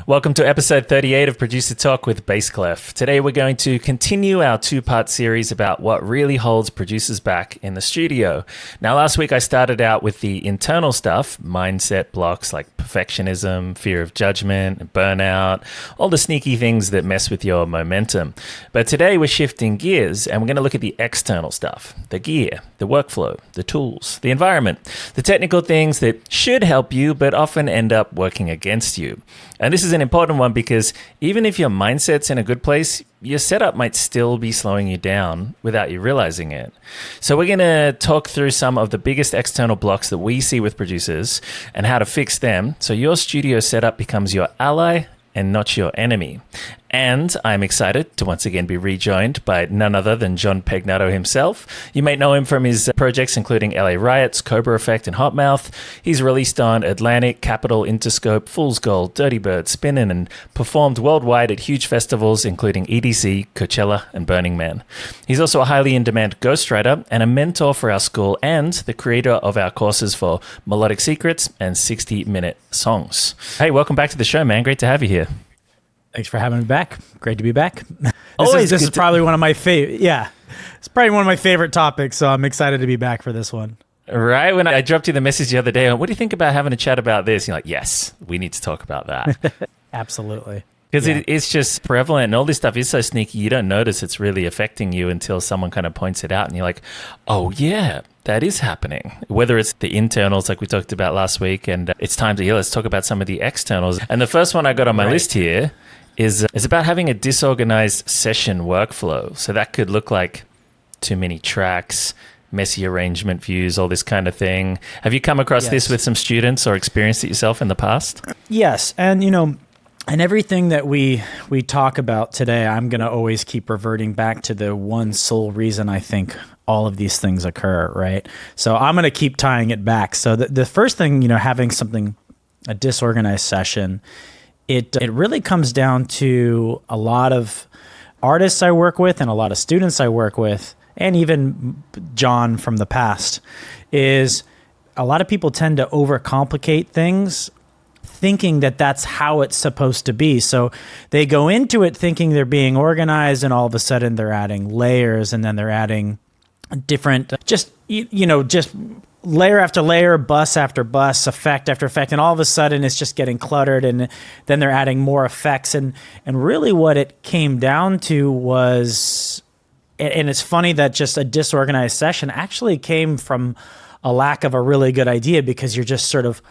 Welcome to episode 38 of Producer Talk with Bass Kleph. Today we're going to continue our two-part series about what really holds producers back in the studio. Now, last week I started out with the internal stuff, mindset blocks like perfectionism, fear of judgment, burnout, all the sneaky things that mess with your momentum. But today we're shifting gears and we're going to look at the external stuff, the gear, the workflow, the tools, the environment, the technical things that should help you but often end up working against you. And this is an important one because even if your mindset's in a good place, your setup might still be slowing you down without you realizing it. So we're going to talk through some of the biggest external blocks that we see with producers and how to fix them so your studio setup becomes your ally and not your enemy. And I'm excited to once again be rejoined by none other than Jon Pegnato himself. You may know him from his projects including LA Riots, Cobra Effect, and Hotmouth. He's released on Atlantic, Capitol, Interscope, Fool's Gold, Dirty Bird, Spinnin', and performed worldwide at huge festivals including EDC, Coachella, and Burning Man. He's also a highly in-demand ghostwriter and a mentor for our school and the creator of our courses for Melodic Secrets and 60-minute songs. Hey, welcome back to the show, man. Great to have you here. Thanks for having me back. Great to be back. This is probably one of my favorite. Yeah, it's probably one of my favorite topics. So I'm excited to be back for this one. Right. When I dropped you the message the other day, what do you think about having a chat about this? You're like, yes, we need to talk about that. Absolutely. Because it's just prevalent and all this stuff is so sneaky, you don't notice it's really affecting you until someone kind of points it out and you're like, oh yeah, that is happening. Whether it's the internals like we talked about last week and it's time to let's talk about some of the externals. And the first one I got on my list here is about having a disorganized session workflow. So that could look like too many tracks, messy arrangement views, all this kind of thing. Have you come across this with some students or experienced it yourself in the past? Yes. And, and everything that we talk about today, I'm going to always keep reverting back to the one sole reason I think all of these things occur, right? So I'm going to keep tying it back. So the first thing, having a disorganized session, it really comes down to a lot of artists I work with and a lot of students I work with, and even John from the past, is a lot of people tend to overcomplicate things thinking that that's how it's supposed to be. So they go into it thinking they're being organized and all of a sudden they're adding layers and then they're adding different, just layer after layer, bus after bus, effect after effect, and all of a sudden it's just getting cluttered, and then they're adding more effects. And really what it came down to was, and it's funny that just a disorganized session actually came from a lack of a really good idea, because you're just sort of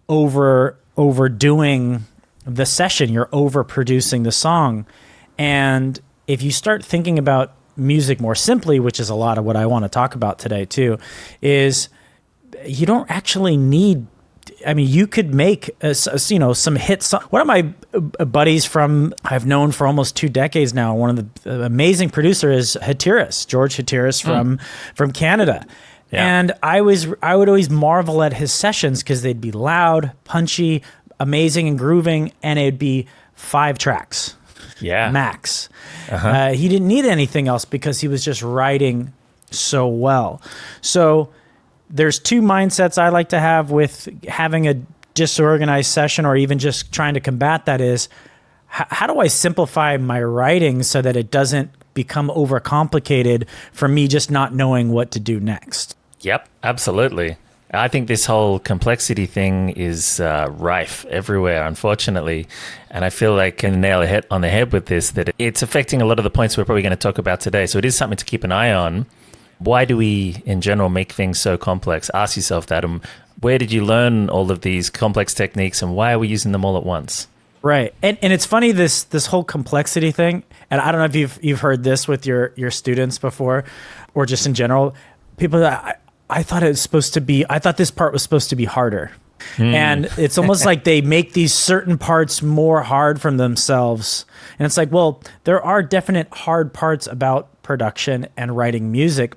overdoing the session, you're overproducing the song. And if you start thinking about music more simply, which is a lot of what I want to talk about today too, is you don't actually need, you could make, some hits. One of my buddies I've known for almost 2 decades now, one of the amazing producers is George Hatiris from Canada. Yeah. And I would always marvel at his sessions because they'd be loud, punchy, amazing and grooving, and it'd be 5 tracks. Yeah. Max. He didn't need anything else because he was just writing so well. So there's 2 mindsets I like to have with having a disorganized session, or even just trying to combat that, is how do I simplify my writing so that it doesn't become overcomplicated for me just not knowing what to do next? Yep, absolutely. I think this whole complexity thing is rife everywhere, unfortunately. And I feel like I can nail it on the head with this, that it's affecting a lot of the points we're probably going to talk about today. So it is something to keep an eye on. Why do we, in general, make things so complex? Ask yourself that. And where did you learn all of these complex techniques, and why are we using them all at once? Right. And it's funny, this whole complexity thing, and I don't know if you've heard this with your students before, or just in general, people that I thought this part was supposed to be harder. And it's almost like they make these certain parts more hard from themselves. And it's like, well, there are definite hard parts about production and writing music,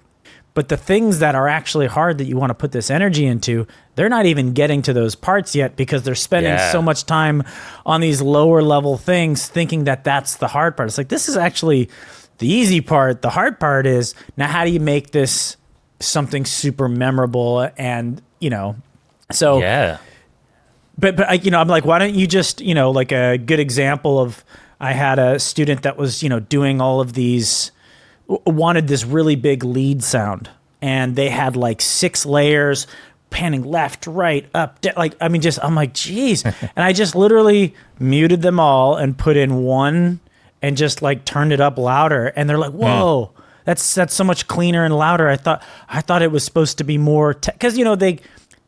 but the things that are actually hard that you want to put this energy into, they're not even getting to those parts yet, because they're spending so much time on these lower level things thinking that that's the hard part. It's like, this is actually the easy part. The hard part is, now how do you make this something super memorable? And, so but I'm like, why don't you just, like a good example of, I had a student that was, doing all of these, wanted this really big lead sound, and they had like 6 layers, panning left, right, up, I'm like, geez. And I just literally muted them all and put in one and just like turned it up louder. And they're like, whoa, that's so much cleaner and louder. I thought it was supposed to be more, because,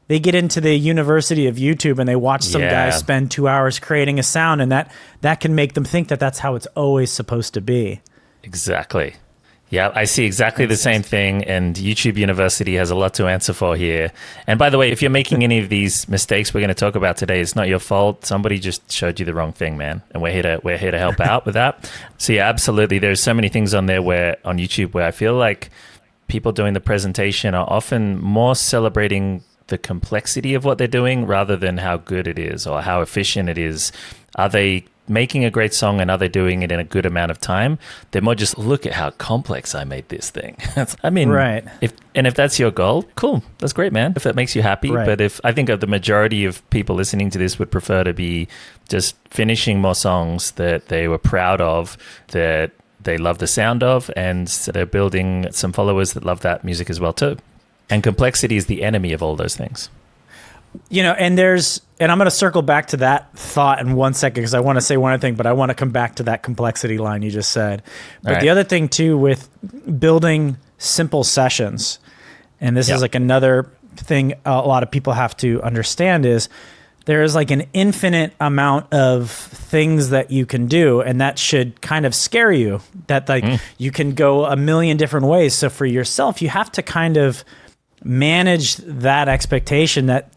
they get into the University of YouTube and they watch some guy spend 2 hours creating a sound, and that can make them think that that's how it's always supposed to be. Exactly. Yeah, I see exactly the same thing, and YouTube University has a lot to answer for here. And by the way, if you're making any of these mistakes we're going to talk about today, it's not your fault. Somebody just showed you the wrong thing, man, and we're here to help out with that. So yeah, absolutely. There's so many things on there on YouTube where I feel like people doing the presentation are often more celebrating the complexity of what they're doing rather than how good it is or how efficient it is. Are they making a great song, and are they doing it in a good amount of time? They're more just, look at how complex I made this thing. I mean, right. If that's your goal, cool, that's great, man. If that makes you happy. Right. But if I think the majority of people listening to this would prefer to be just finishing more songs that they were proud of, that they love the sound of, and so they're building some followers that love that music as well too. And complexity is the enemy of all those things. And I'm going to circle back to that thought in 1 second, because I want to say one other thing, but I want to come back to that complexity line you just said. But the other thing too, with building simple sessions, and this is like another thing a lot of people have to understand, is there is like an infinite amount of things that you can do, and that should kind of scare you, that you can go a million different ways. So for yourself, you have to kind of manage that expectation that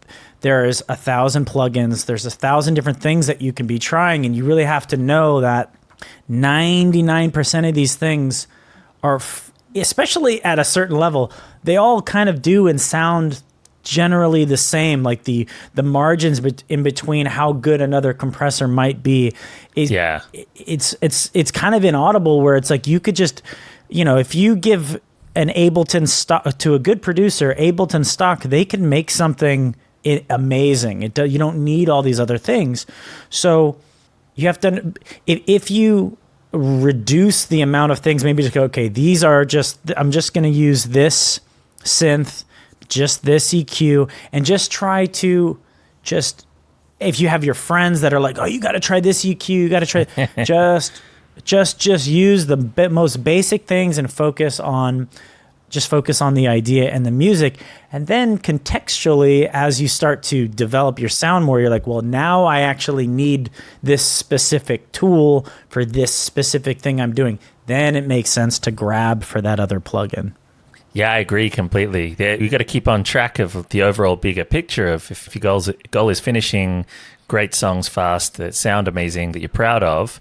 there's 1,000 plugins, there's 1,000 different things that you can be trying, and you really have to know that 99% of these things are, especially at a certain level, they all kind of do and sound generally the same. Like the margins in between how good another compressor might be is it's kind of inaudible, where it's like you could just, if you give an Ableton stock to a good producer, Ableton stock, they can make something amazing. You don't need all these other things. So you have to, if you reduce the amount of things, maybe just go, okay, these are I'm just going to use this synth, just this EQ, and just try to if you have your friends that are like, oh, you got to try this EQ, you got to try, just use the most basic things and focus on the idea and the music. And then contextually, as you start to develop your sound more, you're like, well, now I actually need this specific tool for this specific thing I'm doing. Then it makes sense to grab for that other plugin. Yeah, I agree completely. You got to keep on track of the overall bigger picture of, if your goal is finishing great songs fast that sound amazing, that you're proud of,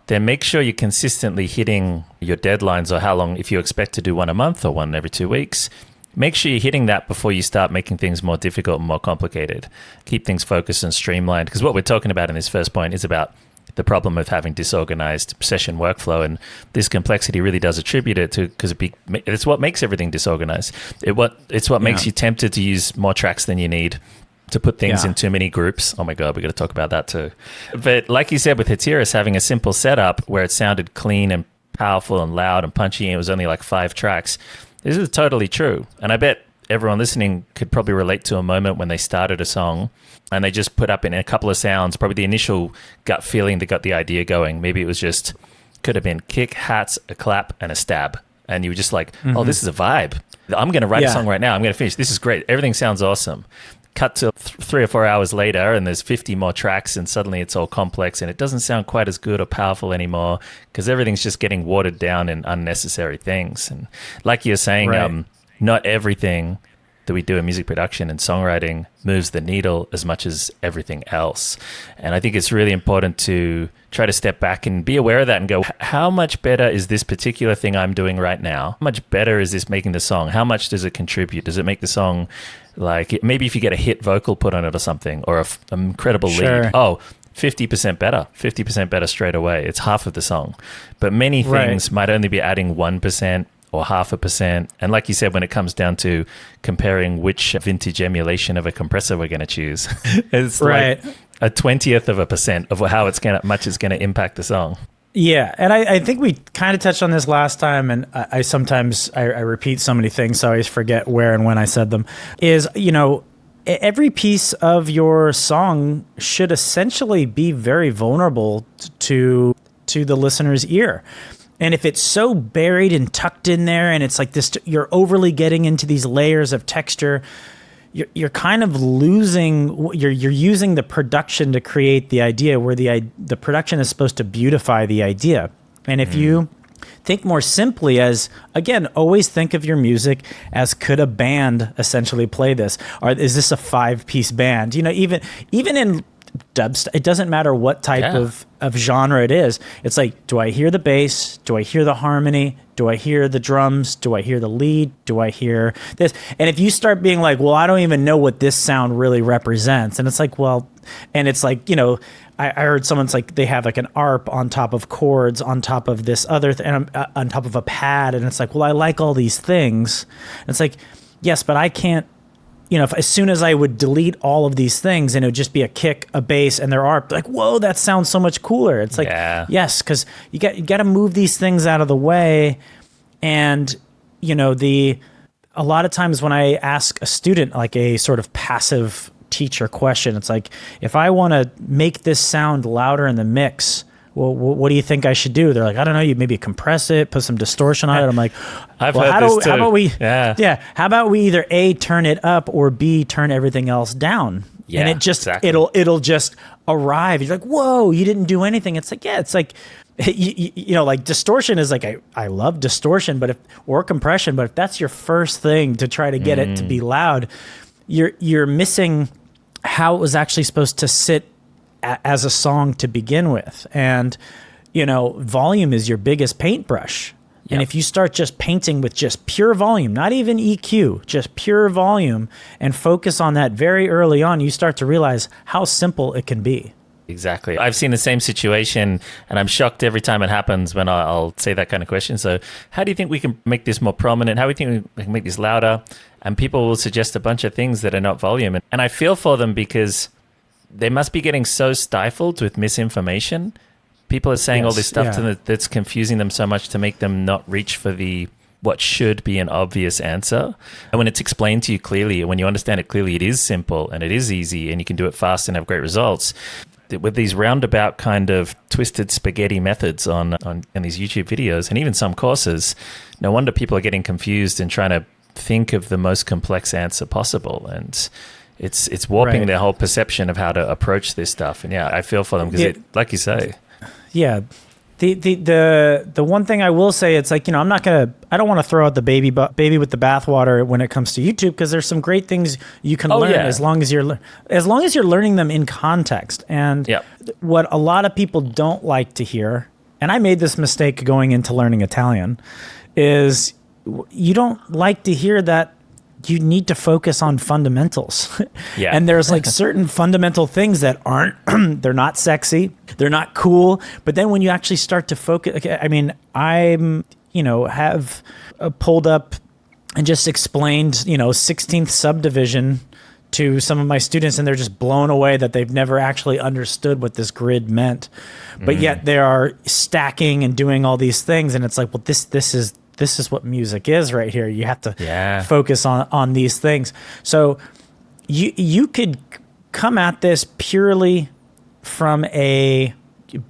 then make sure you're consistently hitting your deadlines, or how long, if you expect to do one a month or one every 2 weeks, make sure you're hitting that before you start making things more difficult and more complicated. Keep things focused and streamlined, because what we're talking about in this first point is about the problem of having disorganized session workflow, and this complexity really does attribute it to, because it's what makes everything disorganized. It's what makes you tempted to use more tracks than you need, to put things in too many groups. Oh my God, we got to talk about that too. But like you said, with Hatiras having a simple setup where it sounded clean and powerful and loud and punchy, and it was only like 5 tracks, this is totally true. And I bet everyone listening could probably relate to a moment when they started a song and they just put up in a couple of sounds, probably the initial gut feeling that got the idea going. Maybe it was just, could have been kick, hats, a clap, and a stab. And you were just like, oh, this is a vibe. I'm going to write a song right now. I'm going to finish. This is great. Everything sounds awesome. Cut to 3 or 4 hours later, and there's 50 more tracks, and suddenly it's all complex, and it doesn't sound quite as good or powerful anymore, because everything's just getting watered down in unnecessary things. And like you're saying, not everything that we do in music production and songwriting moves the needle as much as everything else. And I think it's really important to try to step back and be aware of that and go, how much better is this particular thing I'm doing right now? How much better is this making the song? How much does it contribute? Does it make the song, like, maybe if you get a hit vocal put on it or something, or an incredible lead, 50% better straight away. It's half of the song. But many things might only be adding 1% or 0.5%. And like you said, when it comes down to comparing which vintage emulation of a compressor we're going to choose, it's Right. like a 20th% of how much it's going to impact the song. Yeah, and I think we kind of touched on this last time, and I sometimes I repeat so many things, so I always forget where and when I said them. Is, you know, every piece of your song should essentially be very vulnerable to the listener's ear. And if it's so buried and tucked in there, and it's like this, you're overly getting into these layers of texture, you're kind of losing. You're using the production to create the idea, where the production is supposed to beautify the idea. And if you think more simply as, again, always think of your music as, could a band essentially play this? Or is this a 5-piece band? You know, even in dubstep, it doesn't matter what type of genre it is. It's like, do I hear the bass? Do I hear the harmony? Do I hear the drums? Do I hear the lead? Do I hear this? And if you start being like, well, I don't even know what this sound really represents. And it's like, well, and it's like, you know, I heard someone's like, they have like an ARP on top of chords, on top of this other thing, on top of a pad. And it's like, well, I like all these things. And it's like, yes, but I can't, you know, as soon as I would delete all of these things and it would just be a kick, a bass, and there are like, whoa, that sounds so much cooler. It's like, yes, because you got to move these things out of the way. And, you know, a lot of times when I ask a student like a sort of passive teacher question, it's like, if I want to make this sound louder in the mix, well, what do you think I should do? They're like, I don't know, you maybe compress it, put some distortion on it. I'm like, I've heard this too. How about we either A, turn it up, or B, turn everything else down? Yeah, and it just, exactly. it'll just arrive. You're like, whoa, you didn't do anything. It's like, yeah, it's like, you know, like distortion is like, I love distortion, or compression, but if that's your first thing to try to get it to be loud, you're missing how it was actually supposed to sit as a song to begin with. And, you know, volume is your biggest paintbrush. Yep. And if you start just painting with just pure volume, not even EQ, just pure volume, and focus on that very early on, you start to realize how simple it can be. Exactly. I've seen the same situation, and I'm shocked every time it happens when I'll say that kind of question. So how do you think we can make this more prominent? How do you think we can make this louder? And people will suggest a bunch of things that are not volume. And I feel for them because they must be getting so stifled with misinformation. People are saying all this stuff to them that's confusing them so much to make them not reach for what should be an obvious answer. And when it's explained to you clearly, when you understand it clearly, it is simple and it is easy and you can do it fast and have great results. With these roundabout kind of twisted spaghetti methods on these YouTube videos and even some courses, no wonder people are getting confused and trying to think of the most complex answer possible. And it's warping their whole perception of how to approach this stuff. And I feel for them because, like you say. Yeah. The one thing I will say, it's like, you know, I don't want to throw out the baby with the bathwater when it comes to YouTube, because there's some great things you can learn as long as you're learning them in context. And what a lot of people don't like to hear, and I made this mistake going into learning Italian, is you don't like to hear that you need to focus on fundamentals. And there's like certain fundamental things that aren't, they're not sexy, they're not cool. But then when you actually start to focus, I mean, I'm, you know, have pulled up and just explained, you know, 16th subdivision to some of my students, and they're just blown away that they've never actually understood what this grid meant. But yet they are stacking and doing all these things. And it's like, well, this is what music is right here. You have to focus on these things. So you could come at this purely from a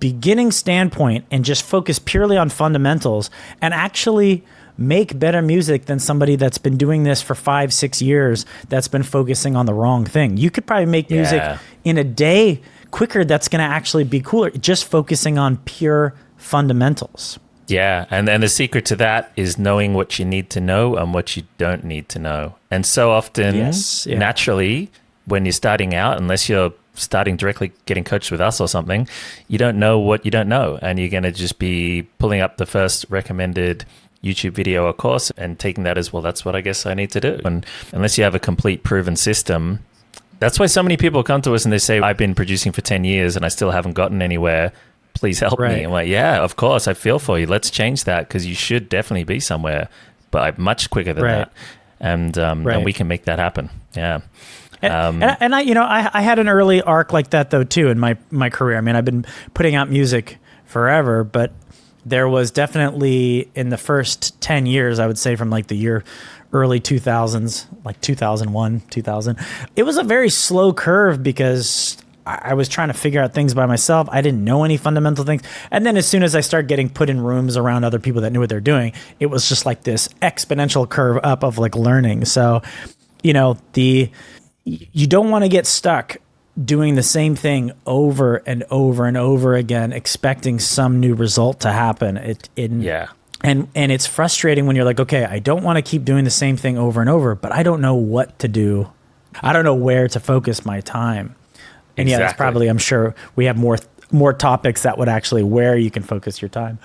beginning standpoint and just focus purely on fundamentals and actually make better music than somebody that's been doing this for 5-6 years that's been focusing on the wrong thing. You could probably make music in a day quicker that's going to actually be cooler, just focusing on pure fundamentals. Yeah, and the secret to that is knowing what you need to know and what you don't need to know. And so often, naturally, when you're starting out, unless you're starting directly getting coached with us or something, you don't know what you don't know. And you're going to just be pulling up the first recommended YouTube video or course and taking that as, well, that's what I guess I need to do. And unless you have a complete proven system, that's why so many people come to us and they say, I've been producing for 10 years and I still haven't gotten anywhere. Please help Right. me. I'm like, yeah, of course. I feel for you. Let's change that because you should definitely be somewhere, but much quicker than that. And we can make that happen. Yeah. And I had an early arc like that though too in my career. I mean, I've been putting out music forever, but there was definitely in the first 10 years, I would say from like the year early 2000s, like 2001, 2000, it was a very slow curve because I was trying to figure out things by myself. I didn't know any fundamental things. And then as soon as I started getting put in rooms around other people that knew what they're doing, it was just like this exponential curve up of like learning. So, you don't want to get stuck doing the same thing over and over and over again, expecting some new result to happen. And it's frustrating when you're like, okay, I don't want to keep doing the same thing over and over, but I don't know what to do. I don't know where to focus my time. And yeah, that's probably, I'm sure we have more topics that would actually where you can focus your time.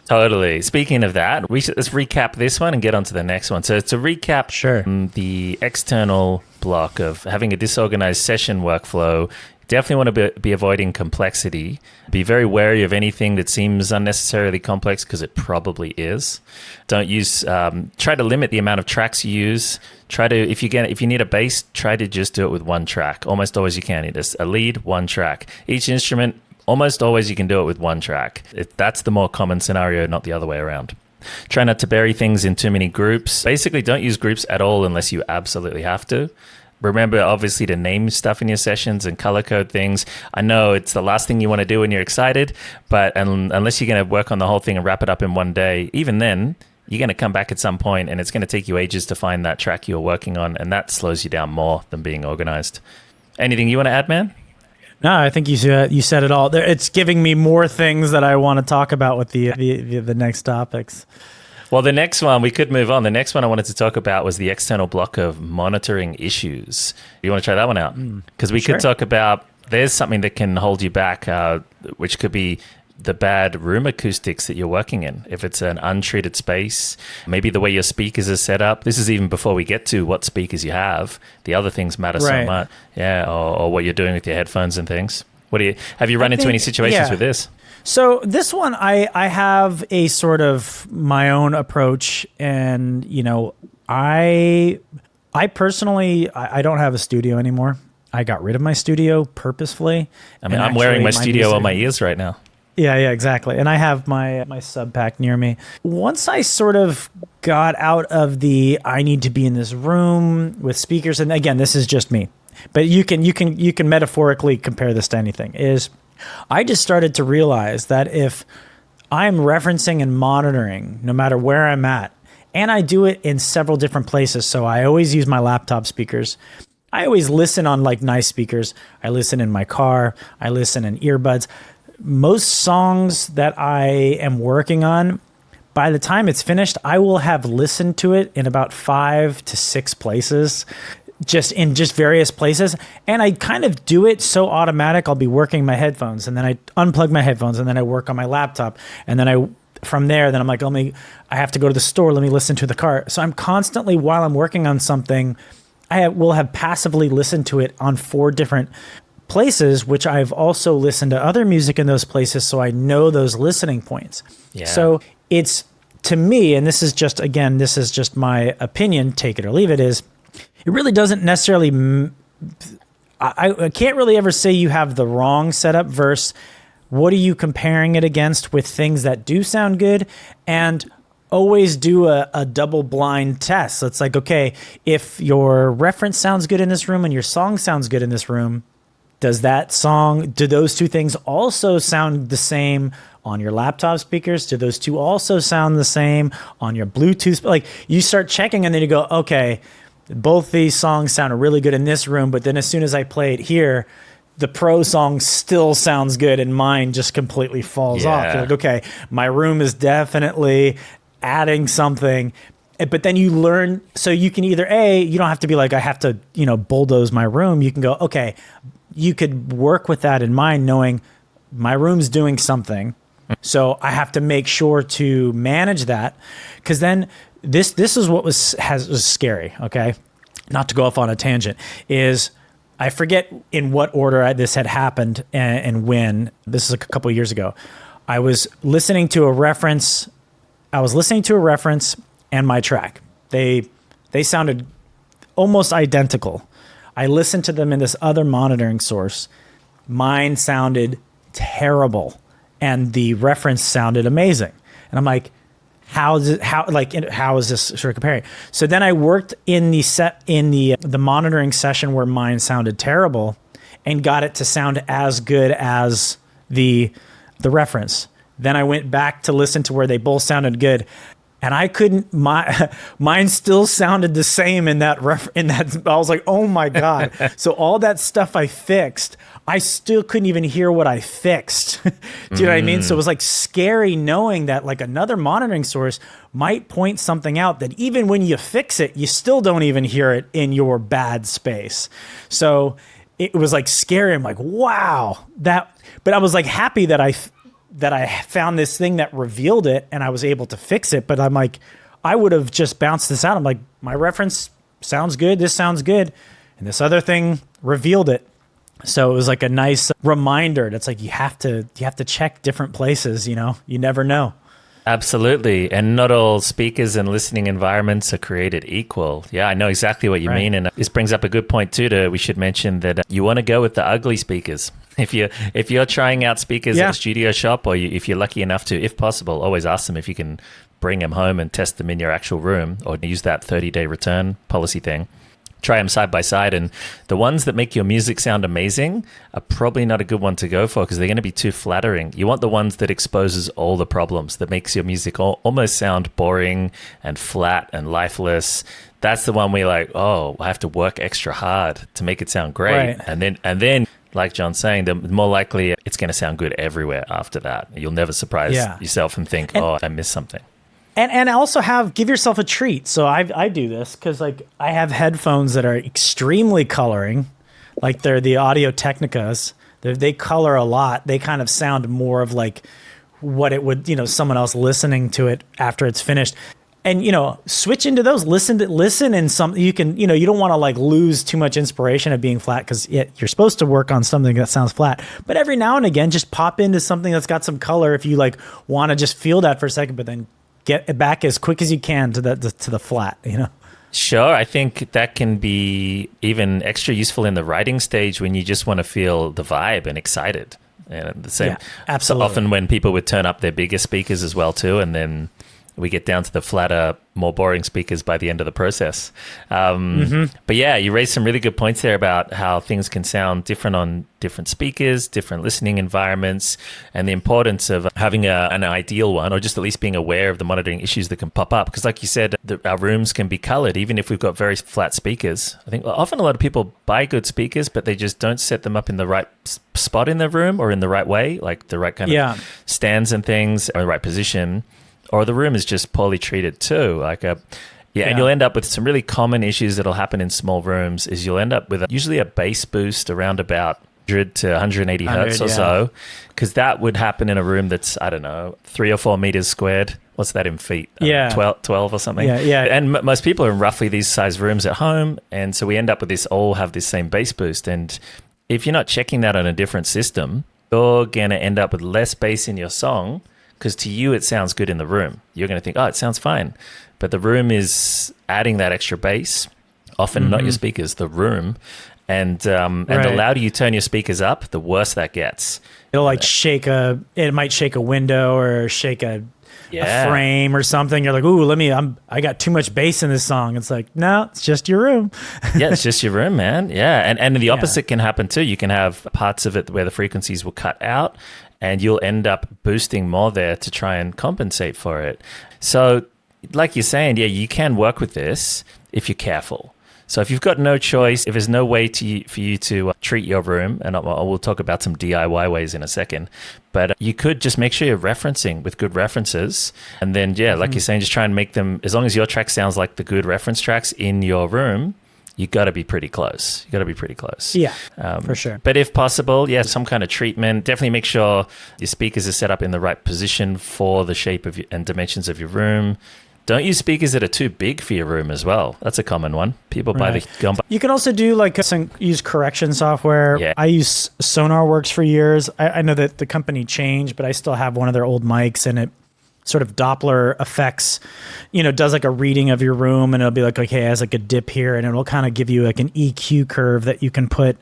Totally. Speaking of that, let's recap this one and get on to the next one. So to recap, sure. The external block of having a disorganized session workflow, definitely want to be avoiding complexity. Be very wary of anything that seems unnecessarily complex because it probably is. Don't use. Try to limit the amount of tracks you use. Try to, if you need a bass, try to just do it with one track. Almost always you can. It is a lead, one track. Each instrument. Almost always you can do it with one track. That's the more common scenario, not the other way around. Try not to bury things in too many groups. Basically, don't use groups at all unless you absolutely have to. Remember, obviously, to name stuff in your sessions and color code things. I know it's the last thing you want to do when you're excited, but unless you're going to work on the whole thing and wrap it up in one day, even then, you're going to come back at some point and it's going to take you ages to find that track you're working on, and that slows you down more than being organized. Anything you want to add, man? No, I think you said it all. It's giving me more things that I want to talk about with the next topics. Well, the next one, we could move on. The next one I wanted to talk about was the external block of monitoring issues. You want to try that one out? Because we could talk about, there's something that can hold you back, which could be the bad room acoustics that you're working in. If it's an untreated space, maybe the way your speakers are set up. This is even before we get to what speakers you have. The other things matter so much. Yeah, or what you're doing with your headphones and things. Have you run into any situations with this? So this one, I have a sort of my own approach, and I personally I don't have a studio anymore. I got rid of my studio purposefully. I mean, I'm wearing my studio on my ears right now. Yeah, exactly. And I have my sub pack near me. Once I sort of got out of I need to be in this room with speakers, and again, this is just me, but you can metaphorically compare this to anything. I just started to realize that if I'm referencing and monitoring, no matter where I'm at, and I do it in several different places, so I always use my laptop speakers. I always listen on like nice speakers. I listen in my car. I listen in earbuds. Most songs that I am working on, by the time it's finished, I will have listened to it in about 5 to 6 places, just various places. And I kind of do it so automatic. I'll be working my headphones, and then I unplug my headphones, and then I work on my laptop. And then from there, I'm like, I have to go to the store. Let me listen to the car. So I'm constantly, while I'm working on something, will have passively listened to it on 4 different places, which I've also listened to other music in those places, so I know those listening points. Yeah. So it's, to me, and this is just my opinion, take it or leave it, is it really doesn't necessarily, I can't really ever say you have the wrong setup versus what are you comparing it against with things that do sound good, and always do a double blind test. So it's like, okay, if your reference sounds good in this room and your song sounds good in this room, do those two things also sound the same on your laptop speakers? Do those two also sound the same on your Bluetooth? Like, you start checking and then you go, okay, both these songs sound really good in this room, but then as soon as I play it here, the pro song still sounds good and mine just completely falls off. You're like, okay, my room is definitely adding something. But then you learn, so you can either you don't have to be like, I have to, bulldoze my room. You can go, okay, you could work with that in mind, knowing my room's doing something. So I have to make sure to manage that. Because then this is what was scary, okay? Not to go off on a tangent, is I forget in what order this had happened and when. This is a couple of years ago. I was listening to a reference. I was listening to a reference and my track. They sounded almost identical. I listened to them in this other monitoring source. Mine sounded terrible, and the reference sounded amazing. And I'm like, how is this sort of comparing? So then I worked in the monitoring session where mine sounded terrible, and got it to sound as good as the reference. Then I went back to listen to where they both sounded good, and I couldn't. Mine still sounded the same in that. I was like, oh my god! So all that stuff I fixed, I still couldn't even hear what I fixed. Do you know what I mean? So it was like scary knowing that like another monitoring source might point something out that even when you fix it, you still don't even hear it in your bad space. So it was like scary. I'm like, wow, that. But I was like happy that I found this thing that revealed it and I was able to fix it. But I'm like, I would have just bounced this out. I'm like, my reference sounds good. This sounds good. And this other thing revealed it. So it was like a nice reminder. That's like, you have to check different places, you never know. Absolutely. And not all speakers and listening environments are created equal. Yeah, I know exactly what you mean. And this brings up a good point too. We should mention that you want to go with the ugly speakers. If you're trying out speakers at a studio shop, or if you're lucky enough to, if possible, always ask them if you can bring them home and test them in your actual room, or use that 30-day return policy thing. Try them side by side, and the ones that make your music sound amazing are probably not a good one to go for because they're going to be too flattering. You want the ones that exposes all the problems, that makes your music almost sound boring and flat and lifeless. That's the one where you're like, oh, I have to work extra hard to make it sound great. Right. And then like John's saying, the more likely it's going to sound good everywhere after that. You'll never surprise yourself and think, oh, I missed something. And also give yourself a treat. So I do this because like I have headphones that are extremely coloring, like they're the Audio Technicas. They color a lot. They kind of sound more of like what it would, someone else listening to it after it's finished. And switch into those. Listen, and some you can you don't want to like lose too much inspiration of being flat because you're supposed to work on something that sounds flat. But every now and again, just pop into something that's got some color if you like want to just feel that for a second, but then get it back as quick as you can to the flat, Sure. I think that can be even extra useful in the writing stage when you just want to feel the vibe and excited. And the same. Yeah, absolutely. So often when people would turn up their bigger speakers as well too, and then we get down to the flatter, more boring speakers by the end of the process. But yeah, you raised some really good points there about how things can sound different on different speakers, different listening environments, and the importance of having an ideal one, or just at least being aware of the monitoring issues that can pop up. Because like you said, our rooms can be colored, even if we've got very flat speakers. I think often a lot of people buy good speakers, but they just don't set them up in the right spot in their room or in the right way, like the right kind of stands and things, or the right position. Or the room is just poorly treated too. And you'll end up with some really common issues that'll happen in small rooms. Is you'll end up with usually a bass boost around about 100 to 180 hertz or so, because that would happen in a room that's, I don't know, 3 or 4 meters squared. What's that in feet? 12 or something. And most people are in roughly these size rooms at home, and so we end up with all have this same bass boost. And if you're not checking that on a different system, you're gonna end up with less bass in your song. Because to you, it sounds good in the room. You're going to think, oh, it sounds fine. But the room is adding that extra bass, often not your speakers, the room. And the louder you turn your speakers up, the worse that gets. It'll like it might shake a window or shake a frame or something. You're like, ooh, I got too much bass in this song. It's like, no, it's just your room. Yeah, it's just your room, man. Yeah. And the opposite can happen too. You can have parts of it where the frequencies will cut out, and you'll end up boosting more there to try and compensate for it. So like you're saying, you can work with this if you're careful. So if you've got no choice, if there's no way for you to treat your room, and we'll talk about some DIY ways in a second, but you could just make sure you're referencing with good references. And then, like you're saying, just try and make them, as long as your track sounds like the good reference tracks in your room, you got to be pretty close. Yeah, for sure. But if possible, some kind of treatment. Definitely make sure your speakers are set up in the right position for the shape of and dimensions of your room. Don't use speakers that are too big for your room as well. That's a common one. People buy the... You can also do use correction software. Yeah. I use SonarWorks for years. I know that the company changed, but I still have one of their old mics, and it sort of Doppler effects, does like a reading of your room, and it'll be like, okay, it has like a dip here, and it'll kind of give you like an EQ curve that you can put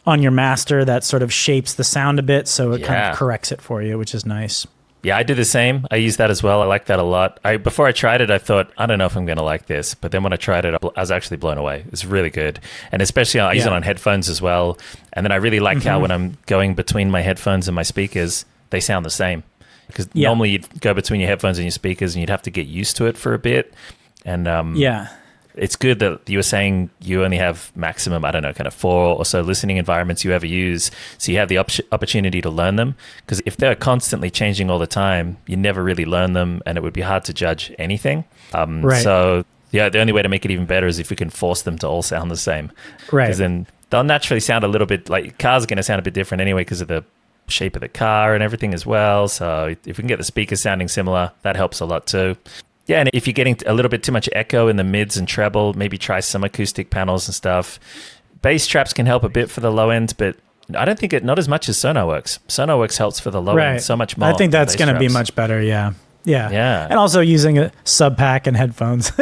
on your master that sort of shapes the sound a bit, so it kind of corrects it for you, which is nice. Yeah, I do the same. I use that as well. I like that a lot. Before I tried it, I thought, I don't know if I'm going to like this. But then when I tried it, I was actually blown away. It's really good. And especially I use it on headphones as well. And then I really like how when I'm going between my headphones and my speakers, they sound the same. Because normally you'd go between your headphones and your speakers and you'd have to get used to it for a bit. And it's good that you were saying you only have maximum, I don't know, kind of 4 or so listening environments you ever use. So you have the opportunity to learn them. Because if they're constantly changing all the time, you never really learn them, and it would be hard to judge anything. So the only way to make it even better is if we can force them to all sound the same. Right. Because then they'll naturally sound a little bit like cars are going to sound a bit different anyway because of the shape of the car and everything as well. So if we can get the speakers sounding similar, that helps a lot too. Yeah, and if you're getting a little bit too much echo in the mids and treble, maybe try some acoustic panels and stuff. Bass traps can help a bit for the low end, but I don't think not as much as SonarWorks. SonarWorks helps for the low end so much more. I think that's going to be much better, yeah. Yeah. And also using a sub pack and headphones.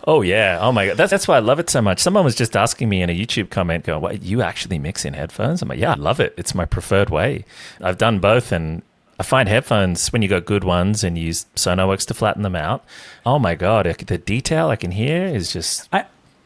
Oh, yeah. Oh, my God. That's why I love it so much. Someone was just asking me in a YouTube comment, going, what, you actually mix in headphones? I'm like, yeah, I love it. It's my preferred way. I've done both, and I find headphones, when you got good ones and use SonarWorks to flatten them out, oh my God, the detail I can hear is just...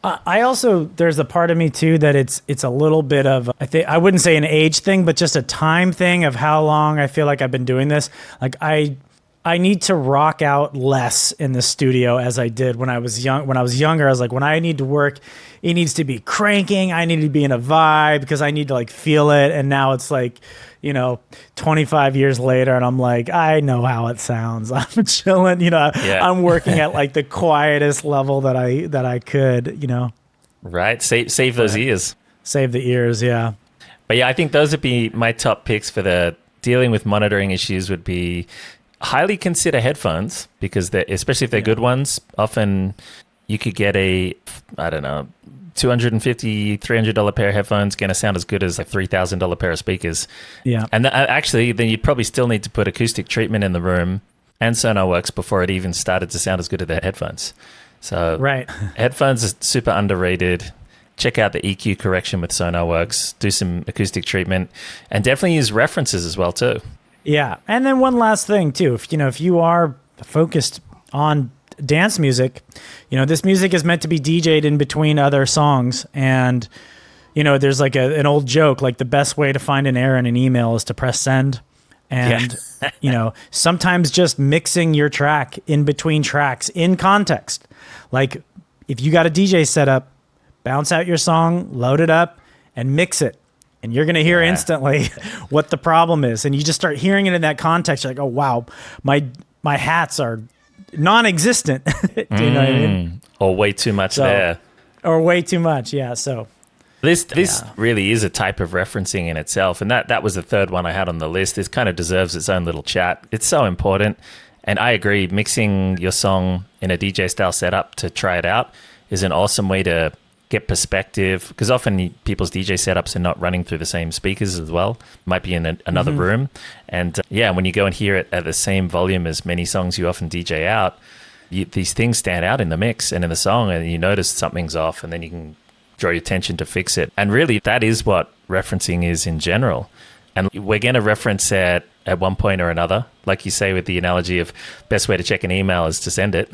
I also, there's a part of me too that it's a little bit of, I wouldn't say an age thing, but just a time thing of how long I feel like I've been doing this. Like I need to rock out less in the studio as I did when I was young. When I was younger, I was like, when I need to work, it needs to be cranking. I need to be in a vibe because I need to like feel it. And now it's like, 25 years later, and I'm like, I know how it sounds. I'm chilling, I'm working at like the quietest level that I could, Right. Save those ears. Save the ears. Yeah. But yeah, I think those would be my top picks for the dealing with monitoring issues. Would be highly consider headphones, because especially if they're good ones, often you could get $250, $300 pair of headphones going to sound as good as a $3,000 pair of speakers. Yeah. And actually, then you'd probably still need to put acoustic treatment in the room and SonarWorks before it even started to sound as good as the headphones. So headphones are super underrated. Check out the EQ correction with SonarWorks, do some acoustic treatment, and definitely use references as well too. Yeah. And then one last thing too, if you are focused on dance music, this music is meant to be DJ'd in between other songs, and there's like an old joke, like the best way to find an error in an email is to press send. And sometimes just mixing your track in between tracks in context, like if you got a DJ set up, bounce out your song, load it up and mix it, and you're going to hear instantly what the problem is. And you just start hearing it in that context. You're like, oh wow, my hats are non-existent. Do you know what I mean? Or way too much there. Or way too much, yeah. So this really is a type of referencing in itself. And that was the third one I had on the list. This kind of deserves its own little chat. It's so important. And I agree, mixing your song in a DJ style setup to try it out is an awesome way to get perspective, because often people's DJ setups are not running through the same speakers as well. Might be in another room. And when you go and hear it at the same volume as many songs you often DJ out, these things stand out in the mix and in the song, and you notice something's off, and then you can draw your attention to fix it. And really, that is what referencing is in general. And we're going to reference it at one point or another. Like you say with the analogy of best way to check an email is to send it.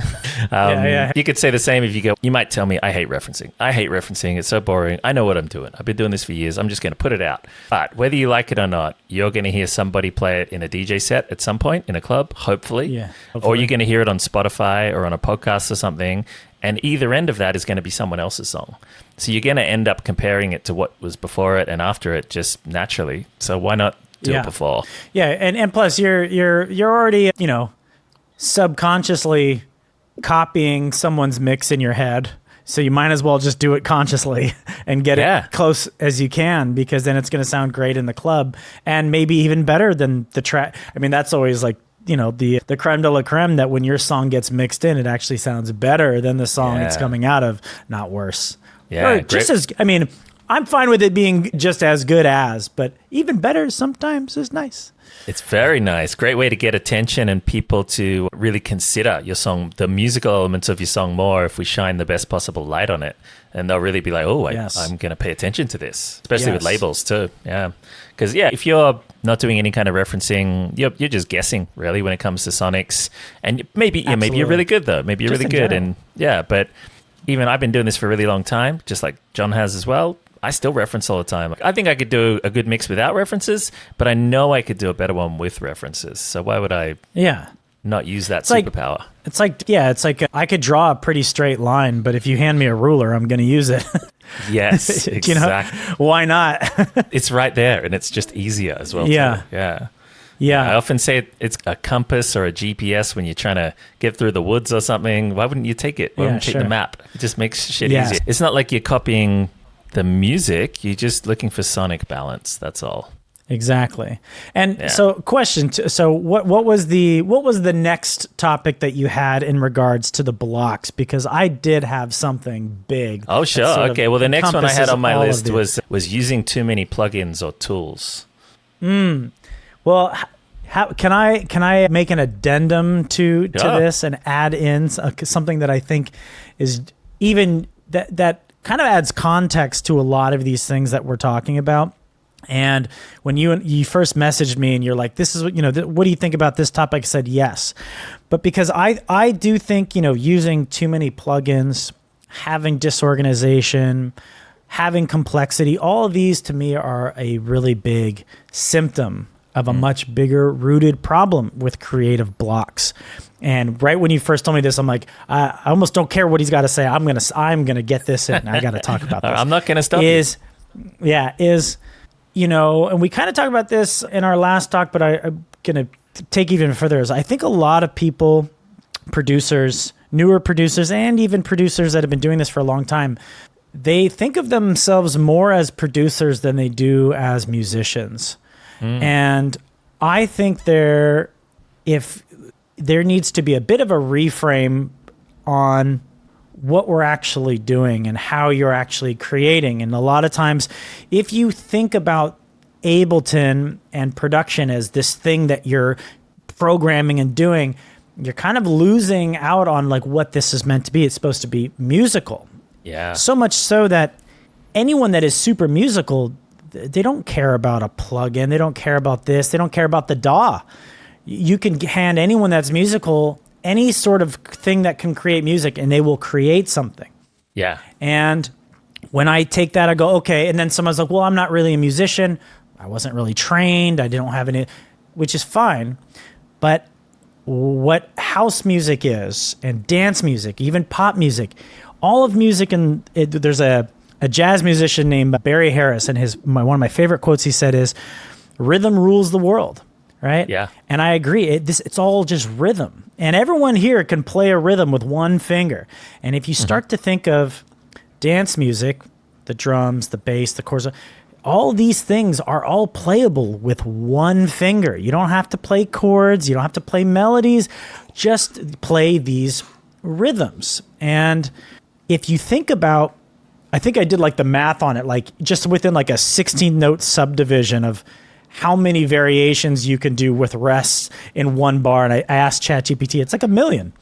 You could say the same if you might tell me, I hate referencing. I hate referencing. It's so boring. I know what I'm doing. I've been doing this for years. I'm just going to put it out. But whether you like it or not, you're going to hear somebody play it in a DJ set at some point in a club, hopefully. Or you're going to hear it on Spotify or on a podcast or something. And either end of that is going to be someone else's song. So you're going to end up comparing it to what was before it and after it just naturally. So why not do it before? Yeah, and plus you're already, subconsciously copying someone's mix in your head. So you might as well just do it consciously and get it close as you can, because then it's going to sound great in the club and maybe even better than the track. I mean, that's always like the creme de la creme, that when your song gets mixed in, it actually sounds better than the song it's coming out of, not worse. Yeah, or just as, I mean, I'm fine with it being just as good as, but even better sometimes is nice. It's very nice. Great way to get attention and people to really consider your song, the musical elements of your song more if we shine the best possible light on it. And they'll really be like, oh, I'm going to pay attention to this, especially with labels too. Yeah. Because, if you're not doing any kind of referencing, you're just guessing, really, when it comes to sonics. And maybe you're really good, though. Maybe you're really good. General. And but even I've been doing this for a really long time, just like Jon has as well. I still reference all the time. I think I could do a good mix without references, but I know I could do a better one with references. So why would I not use that superpower? It's like I could draw a pretty straight line, but if you hand me a ruler, I'm going to use it. Yes, exactly. Why not? It's right there, and it's just easier as well. Yeah. Too. Yeah. I often say it's a compass or a GPS when you're trying to get through the woods or something. Why wouldn't you take it? Why wouldn't you take the map? It just makes shit easier. It's not like you're copying the music, you're just looking for sonic balance. That's all. Exactly. And so question, so what was the next topic that you had in regards to the blocks? Because I did have something big. Oh, sure. Okay. Well, the next one I had on my list was using too many plugins or tools. Well, how can I make an addendum to this and add in something that I think is even that kind of adds context to a lot of these things that we're talking about. And when you first messaged me and you're like, this is what, what do you think about this topic? I said, yes. But because I do think, using too many plugins, having disorganization, having complexity, all of these to me are a really big symptom of a much bigger rooted problem with creative blocks. And right when you first told me this, I'm like, I almost don't care what he's got to say. I'm gonna get this in. I got to talk about this. I'm not gonna stop. And we kind of talked about this in our last talk, but I'm gonna take even further. I think a lot of people, producers, newer producers, and even producers that have been doing this for a long time, they think of themselves more as producers than they do as musicians. And I think if there needs to be a bit of a reframe on what we're actually doing and how you're actually creating. And a lot of times, if you think about Ableton and production as this thing that you're programming and doing, you're kind of losing out on like what this is meant to be. It's supposed to be musical. Yeah. So much so that anyone that is super musical, they don't care about a plugin. They don't care about this. They don't care about the DAW. You can hand anyone that's musical any sort of thing that can create music, and they will create something. Yeah. And when I take that, I go, okay. And then someone's like, well, I'm not really a musician. I wasn't really trained. I don't have any, which is fine. But what house music is, and dance music, even pop music, all of music, and there's a jazz musician named Barry Harris, and one of my favorite quotes he said is, "Rhythm rules the world." Right? Yeah. And I agree. It's all just rhythm. And everyone here can play a rhythm with one finger. And if you start to think of dance music, the drums, the bass, the chords, all these things are all playable with one finger. You don't have to play chords. You don't have to play melodies. Just play these rhythms. And if you think about, I think I did like the math on it, like just within like a 16-note subdivision of how many variations you can do with rests in one bar. And I asked ChatGPT, it's like 1 million.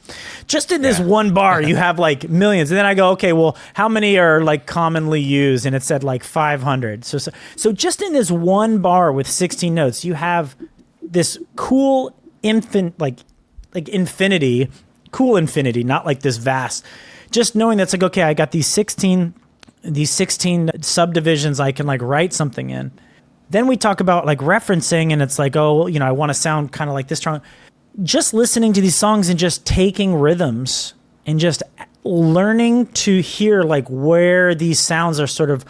Just in this one bar, you have like millions. And then I go, okay, well, how many are like commonly used? And it said like 500. So just in this one bar with 16 notes, you have this cool infinity, cool infinity, not like this vast. Just knowing that's like, okay, I got these 16 subdivisions I can like write something in. Then we talk about like referencing, and it's like, oh, I want to sound kind of like this strong. Just listening to these songs and just taking rhythms and just learning to hear like where these sounds are sort of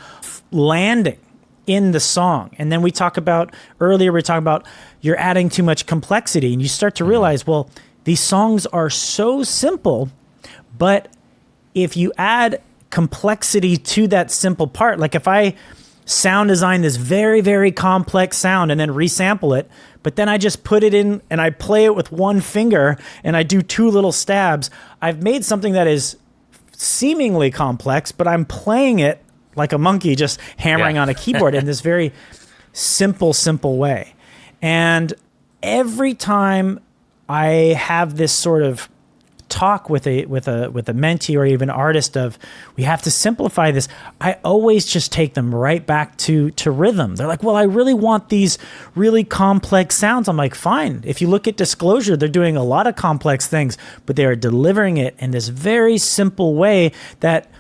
landing in the song. And then we talk about, earlier we talked about you're adding too much complexity, and you start to realize, well, these songs are so simple, but if you add complexity to that simple part, like if I sound design this very, very complex sound and then resample it. But then I just put it in and I play it with one finger and I do 2 little stabs. I've made something that is seemingly complex, but I'm playing it like a monkey, just hammering on a keyboard in this very simple way. And every time I have this sort of talk with a mentee or even artist of, we have to simplify this, I always just take them right back to rhythm. They're like, well, I really want these really complex sounds. I'm like, fine. If you look at Disclosure, they're doing a lot of complex things, but they are delivering it in this very simple way that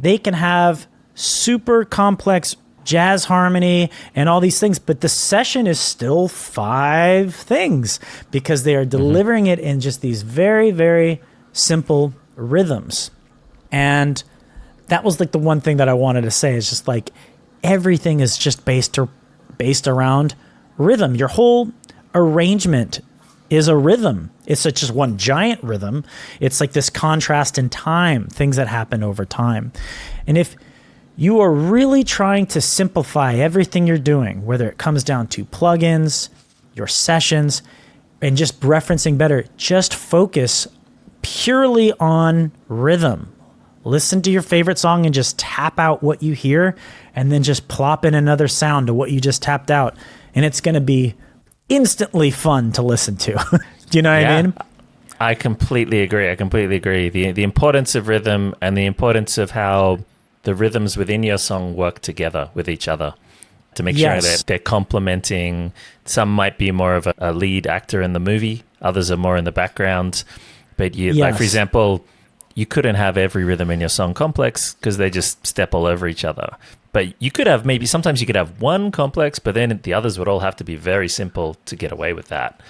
they can have super complex jazz harmony and all these things, but the session is still 5 things because they are delivering it in just these very, very simple rhythms. And that was like the one thing that I wanted to say, is just like everything is just based around rhythm. Your whole arrangement is a rhythm. It's just one giant rhythm. It's like this contrast in time, things that happen over time. And if you are really trying to simplify everything you're doing, whether it comes down to plugins, your sessions, and just referencing better, just focus purely on rhythm. Listen to your favorite song and just tap out what you hear, and then just plop in another sound to what you just tapped out. And it's going to be instantly fun to listen to. Do you know what I mean? I completely agree. The importance of rhythm and the importance of how the rhythms within your song work together with each other to make sure that they're complementing. Some might be more of a lead actor in the movie. Others are more in the background. But like, for example, you couldn't have every rhythm in your song complex because they just step all over each other. But you could have, maybe sometimes you could have one complex, but then the others would all have to be very simple to get away with that.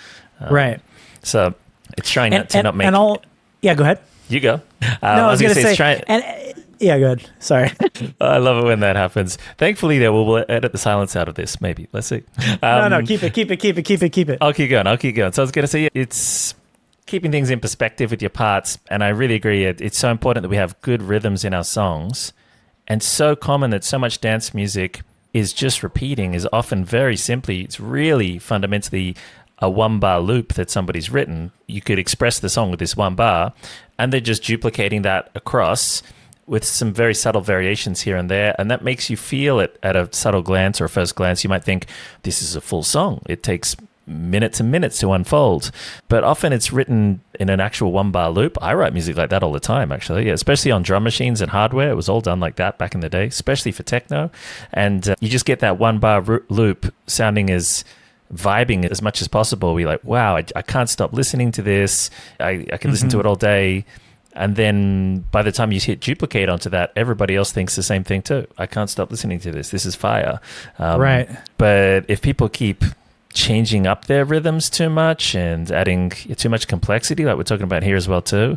Right. So it's trying to not make... Yeah, go ahead. You go. No, I was going to say... Yeah, good. Sorry. I love it when that happens. Thankfully, we'll edit the silence out of this, maybe. Let's see. No, keep it. I'll keep going. So I was going to say, it's keeping things in perspective with your parts, and I really agree. It's so important that we have good rhythms in our songs, and so common that so much dance music is just repeating, is often very simply, it's really fundamentally a 1-bar loop that somebody's written. You could express the song with this 1 bar, and they're just duplicating that across with some very subtle variations here and there, and that makes you feel it at a subtle glance or a first glance. You might think, this is a full song. It takes minutes and minutes to unfold. But often it's written in an actual 1-bar loop. I write music like that all the time, actually, especially on drum machines and hardware. It was all done like that back in the day, especially for techno. And you just get that 1-bar loop sounding as vibing as much as possible. We're like, wow, I can't stop listening to this. I can listen to it all day. And then by the time you hit duplicate onto that, everybody else thinks the same thing too. I can't stop listening to this. This is fire. Right. But if people keep changing up their rhythms too much and adding too much complexity, like we're talking about here as well too,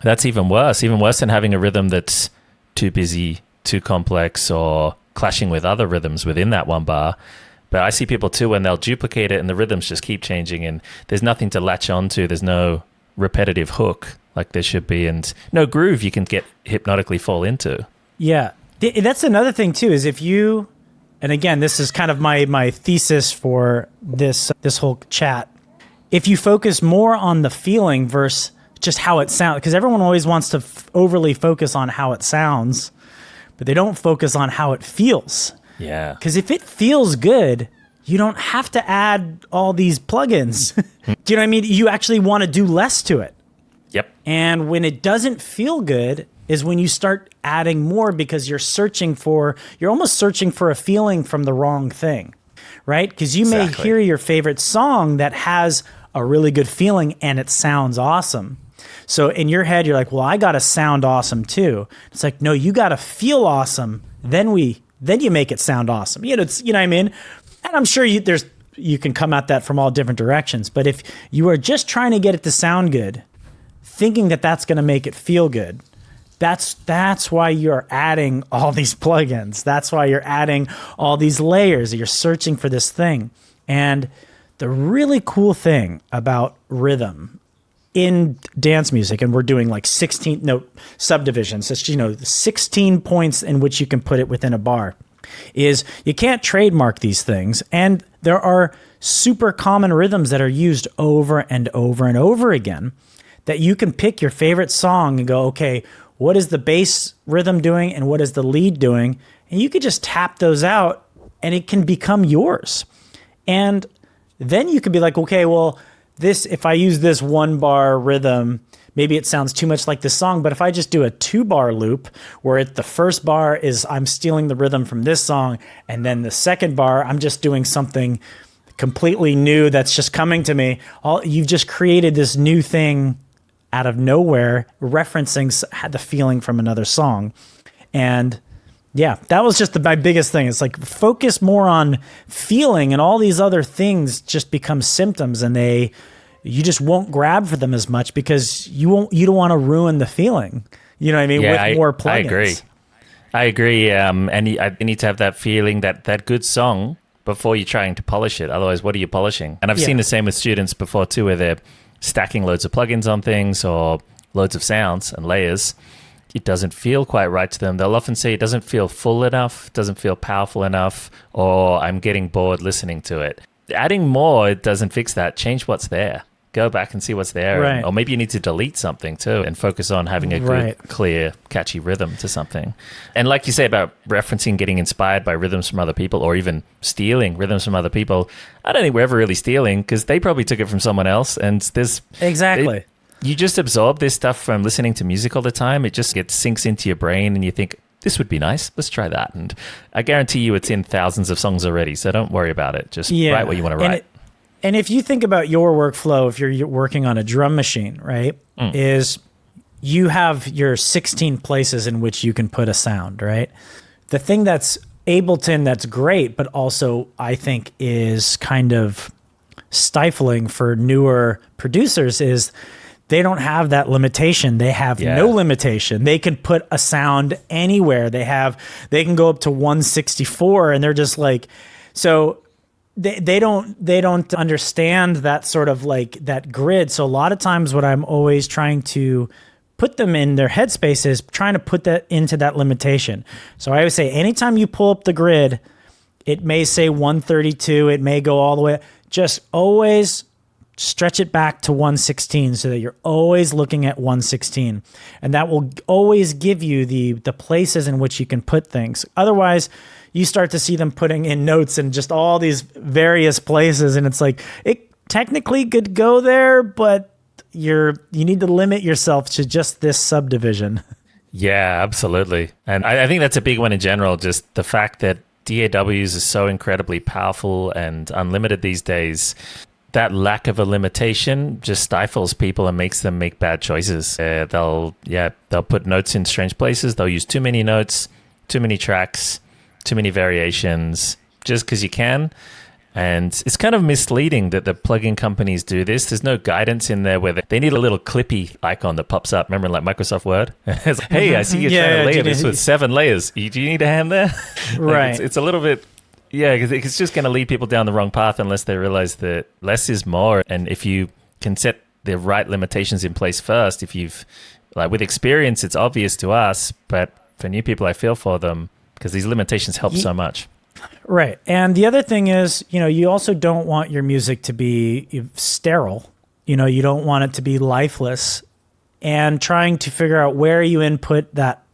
that's even worse than having a rhythm that's too busy, too complex, or clashing with other rhythms within that 1 bar. But I see people too when they'll duplicate it and the rhythms just keep changing and there's nothing to latch onto. There's no repetitive hook like there should be, and no groove you can get hypnotically fall into. Yeah. That's another thing too, is if you, and again, this is kind of my thesis for this whole chat. If you focus more on the feeling versus just how it sounds, because everyone always wants to overly focus on how it sounds, but they don't focus on how it feels. Yeah. Because if it feels good, you don't have to add all these plugins. Do you know what I mean? You actually want to do less to it. Yep. And when it doesn't feel good is when you start adding more, because you're almost searching for a feeling from the wrong thing, right? Because you may hear your favorite song that has a really good feeling and it sounds awesome. So in your head, you're like, well, I got to sound awesome too. It's like, no, you got to feel awesome. Then you make it sound awesome. You know what I mean? And I'm sure you can come at that from all different directions. But if you are just trying to get it to sound good, thinking that that's going to make it feel good, that's why you're adding all these plugins. That's why you're adding all these layers. You're searching for this thing. And the really cool thing about rhythm in dance music, and we're doing like 16 note subdivisions, it's 16 points in which you can put it within a bar. is you can't trademark these things. And there are super common rhythms that are used over and over and over again that you can pick your favorite song and go, okay, what is the bass rhythm doing and what is the lead doing? And you could just tap those out and it can become yours. And then you could be like, okay, well, if I use this 1-bar rhythm, maybe it sounds too much like this song, but if I just do a 2-bar loop where the first bar is I'm stealing the rhythm from this song, and then the second bar, I'm just doing something completely new that's just coming to me. You've just created this new thing out of nowhere, referencing the feeling from another song. And yeah, that was just my biggest thing. It's like focus more on feeling, and all these other things just become symptoms, and you just won't grab for them as much because you don't want to ruin the feeling. You know what I mean? Yeah, with more plugins. I agree. And you need to have that feeling, that good song before you're trying to polish it. Otherwise, what are you polishing? And I've seen the same with students before too, where they're stacking loads of plugins on things or loads of sounds and layers. It doesn't feel quite right to them. They'll often say it doesn't feel full enough, doesn't feel powerful enough, or I'm getting bored listening to it. Adding more, it doesn't fix that. Change what's there. Go back and see what's there. Right. Or maybe you need to delete something too and focus on having a good, clear, catchy rhythm to something. And like you say about referencing, getting inspired by rhythms from other people, or even stealing rhythms from other people, I don't think we're ever really stealing because they probably took it from someone else. And Exactly. You just absorb this stuff from listening to music all the time. It just sinks into your brain and you think, this would be nice. Let's try that. And I guarantee you it's in thousands of songs already. So don't worry about it. Just write what you want to write. And if you think about your workflow, if you're working on a drum machine, right, is you have your 16 places in which you can put a sound, right? The thing that's Ableton that's great, but also I think is kind of stifling for newer producers is they don't have that limitation. They have no limitation. They can put a sound anywhere. They can go up to 164 and they're just like, so they don't understand that sort of like that grid. So a lot of times what I'm always trying to put them in their headspace is trying to put that into that limitation. So I always say, anytime you pull up the grid, it may say 132, it may go all the way. Just always stretch it back to 116 so that you're always looking at 116. And that will always give you the places in which you can put things. Otherwise, you start to see them putting in notes in just all these various places. And it's like, it technically could go there, but you need to limit yourself to just this subdivision. Yeah, absolutely. And I think that's a big one in general, just the fact that DAWs are so incredibly powerful and unlimited these days. That lack of a limitation just stifles people and makes them make bad choices. They'll put notes in strange places. They'll use too many notes, too many tracks, too many variations, just because you can. And it's kind of misleading that the plugin companies do this. There's no guidance in there where they need a little clippy icon that pops up. Remember, like Microsoft Word? It's like, hey, I see you're trying to layer this with 7 layers. Do you need a hand there? Right. It's a little bit... Yeah, because it's just going to lead people down the wrong path unless they realize that less is more. And if you can set the right limitations in place first, if you've... Like with experience, it's obvious to us, but for new people, I feel for them because these limitations help so much. Right. And the other thing is, you also don't want your music to be sterile. You don't want it to be lifeless. And trying to figure out where you input that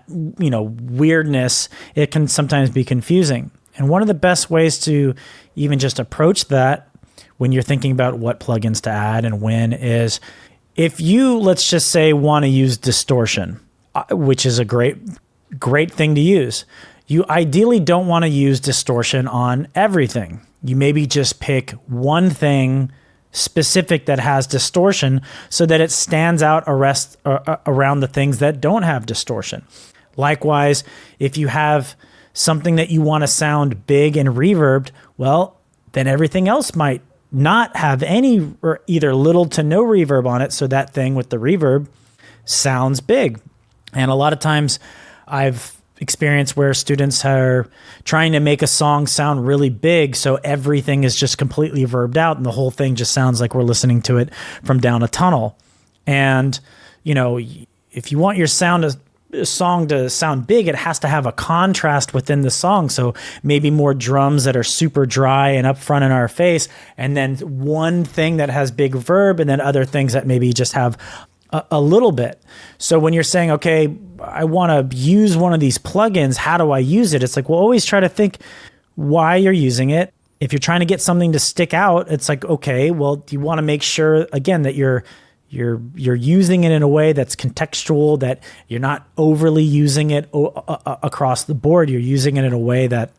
weirdness, it can sometimes be confusing. And one of the best ways to even just approach that when you're thinking about what plugins to add and when is if you, let's just say, want to use distortion, which is a great thing to use. You ideally don't want to use distortion on everything. You maybe just pick one thing specific that has distortion so that it stands out around the things that don't have distortion. Likewise, if you have something that you want to sound big and reverbed, well, then everything else might not have any or either little to no reverb on it. So that thing with the reverb sounds big. And a lot of times I've experienced where students are trying to make a song sound really big. So everything is just completely verbed out and the whole thing just sounds like we're listening to it from down a tunnel. And, if you want your sound to a song to sound big, it has to have a contrast within the song. So maybe more drums that are super dry and up front in our face, and then one thing that has big verb, and then other things that maybe just have a little bit. So when you're saying, okay, I want to use one of these plugins, how do I use it? It's like, well, always try to think why you're using it. If you're trying to get something to stick out, it's like, okay, well, you want to make sure again that you're using it in a way that's contextual, that you're not overly using it across the board. You're using it in a way that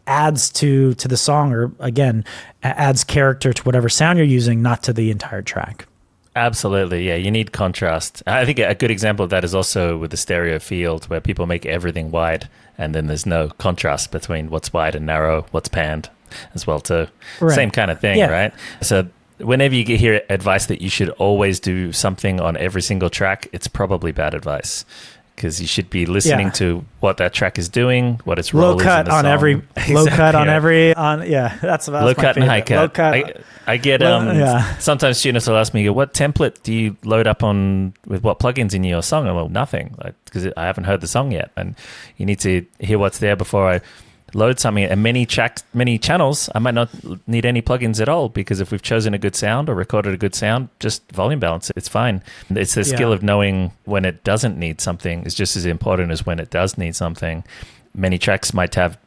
adds to the song, or again, adds character to whatever sound you're using, not to the entire track. Absolutely. Yeah, you need contrast. I think a good example of that is also with the stereo field, where people make everything wide and then there's no contrast between what's wide and narrow, what's panned as well too. Right. Same kind of thing, right? So whenever you hear advice that you should always do something on every single track, it's probably bad advice, because you should be listening to what that track is doing, what its role is in the song. Low cut on every that's low cut and high cut. Low cut. I get sometimes students will ask me, what template do you load up on with what plugins in your song? I'm like, nothing, because I haven't heard the song yet, and you need to hear what's there before I load something. And many channels, I might not need any plugins at all, because if we've chosen a good sound or recorded a good sound, just volume balance it. It's fine. It's the skill of knowing when it doesn't need something is just as important as when it does need something. Many tracks might have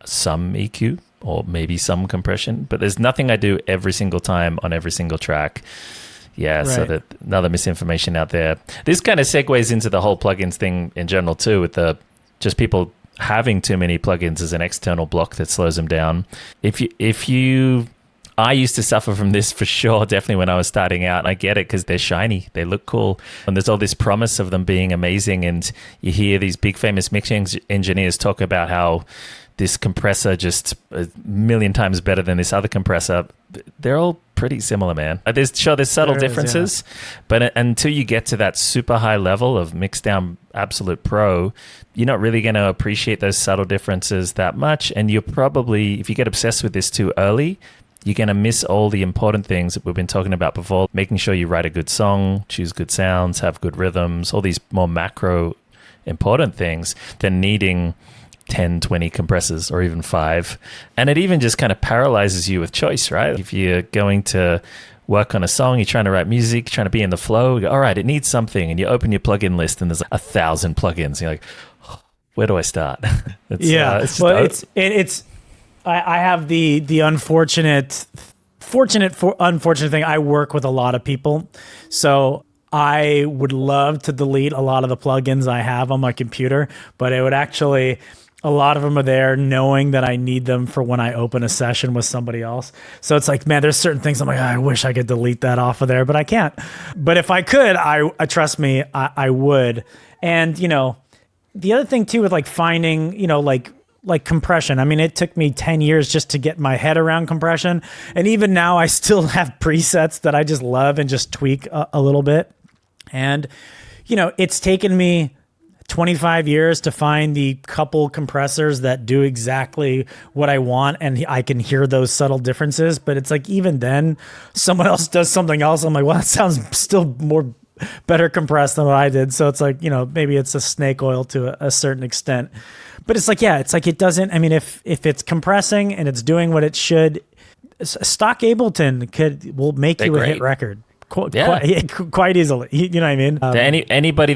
some EQ or maybe some compression, but there's nothing I do every single time on every single track. Yeah, right. So that another misinformation out there. This kind of segues into the whole plugins thing in general too, with the just people having too many plugins as an external block that slows them down. I used to suffer from this for sure, definitely when I was starting out. And I get it, because they're shiny, they look cool, and there's all this promise of them being amazing. And you hear these big famous mixing engineers talk about how this compressor just a million times better than this other compressor. They're all pretty similar, man. There's subtle differences, but until you get to that super high level of mixed down absolute pro, you're not really going to appreciate those subtle differences that much. And you're probably, if you get obsessed with this too early, you're going to miss all the important things that we've been talking about before, making sure you write a good song, choose good sounds, have good rhythms, all these more macro important things than needing 10, 20 compressors or even 5. And it even just kind of paralyzes you with choice, right? If you're going to work on a song, you're trying to write music, trying to be in the flow, you go, all right, it needs something. And you open your plugin list and there's 1,000 plugins. You're like, where do I start? I have the unfortunate thing. I work with a lot of people. So I would love to delete a lot of the plugins I have on my computer, but it would actually, a lot of them are there knowing that I need them for when I open a session with somebody else. So it's like, man, there's certain things I'm like, I wish I could delete that off of there, but I can't. But if I could, I trust me, I would. And, the other thing too with like finding, like compression. I mean, it took me 10 years just to get my head around compression. And even now I still have presets that I just love and just tweak a little bit. And, it's taken me 25 years to find the couple compressors that do exactly what I want, and I can hear those subtle differences. But it's like, even then, someone else does something else. I'm like, well, that sounds still more better compressed than what I did. So it's like, maybe it's a snake oil to a certain extent. But it's like, it doesn't, I mean, if it's compressing and it's doing what it should, stock Ableton will make you a hit record. Quite easily. You know what I mean? Anybody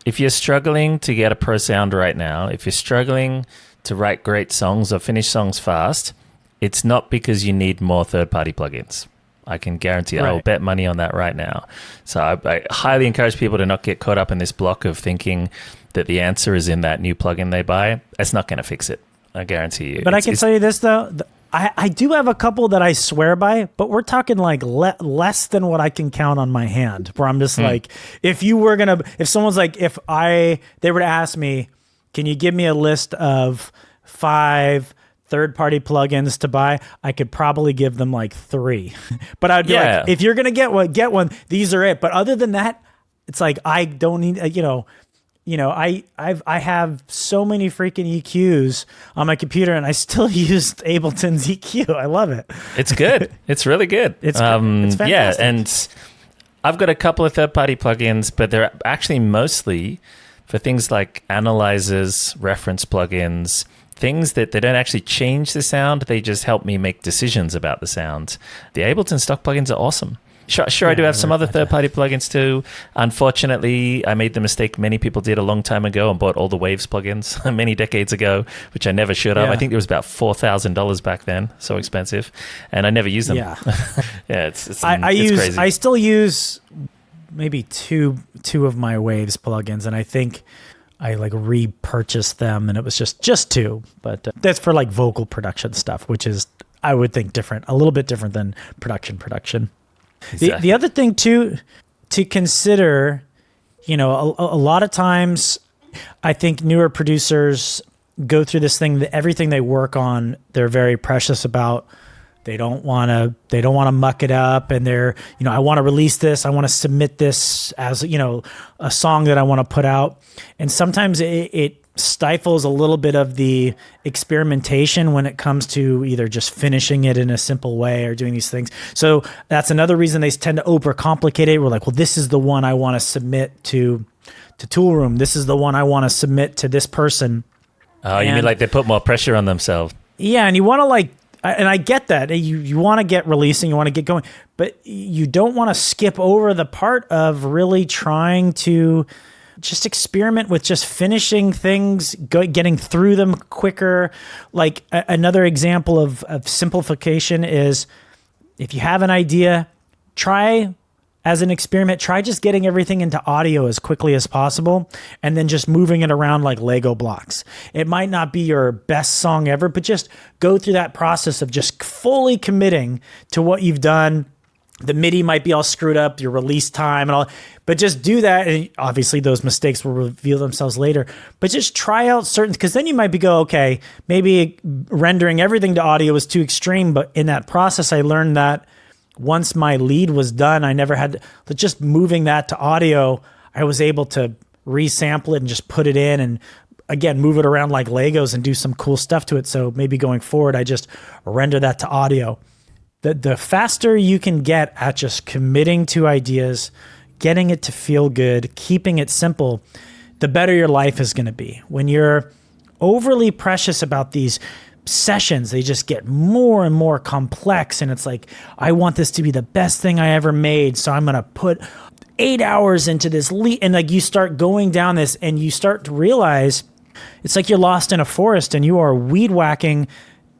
if you're struggling to get a pro sound right now, if you're struggling to write great songs or finish songs fast, it's not because you need more third-party plugins. I can guarantee I will bet money on that right now. So I highly encourage people to not get caught up in this block of thinking that the answer is in that new plugin they buy. It's not going to fix it. I guarantee you. But I can tell you this, though. I do have a couple that I swear by, but we're talking like less than what I can count on my hand, where I'm just like, if someone's like, they were to ask me, can you give me a list of 5 third-party plugins to buy, I could probably give them like 3. But I'd be like, if you're going to get one, these are it. But other than that, it's like, I don't need, I have so many freaking EQs on my computer, and I still use Ableton's EQ. I love it. It's good. It's really good. It's fantastic. Yeah, and I've got a couple of third-party plugins, but they're actually mostly for things like analyzers, reference plugins, things that they don't actually change the sound, they just help me make decisions about the sound. The Ableton stock plugins are awesome. Sure, I do have some other third-party plugins too. Unfortunately, I made the mistake many people did a long time ago and bought all the Waves plugins many decades ago, which I never should have. I think there was about $4,000 back then, so expensive, and I never used them. Yeah, it's crazy. I still use maybe two of my Waves plugins, and I think I like repurchased them, and it was just two. But that's for like vocal production stuff, which is, I would think, a little bit different than production. Exactly. The other thing too to consider, a lot of times I think newer producers go through this thing that everything they work on, they're very precious about. They don't want to muck it up, and they're, I want to release this, I want to submit this as, a song that I want to put out. And sometimes it stifles a little bit of the experimentation when it comes to either just finishing it in a simple way or doing these things. So that's another reason they tend to overcomplicate it. We're like, well, this is the one I want to submit to Toolroom. This is the one I want to submit to this person. Oh, you mean like they put more pressure on themselves? Yeah, and you want to and I get that. You want to get releasing, you want to get going, but you don't want to skip over the part of really trying to just experiment with just finishing things, getting through them quicker. Like another example of simplification is if you have an idea, try just getting everything into audio as quickly as possible and then just moving it around like Lego blocks. It might not be your best song ever, but just go through that process of just fully committing to what you've done. The MIDI might be all screwed up, your release time and all, but just do that. And obviously those mistakes will reveal themselves later, but just try out certain, because then you might okay, maybe rendering everything to audio was too extreme, but in that process, I learned that once my lead was done, I never had to, just moving that to audio, I was able to resample it and just put it in and again, move it around like Legos and do some cool stuff to it. So maybe going forward, I just render that to audio. The faster you can get at just committing to ideas, getting it to feel good, keeping it simple, the better your life is going to be. When you're overly precious about these sessions, they just get more and more complex. And it's like, I want this to be the best thing I ever made. So I'm going to put 8 hours into this and like you start going down this and you start to realize it's like you're lost in a forest and you are weed whacking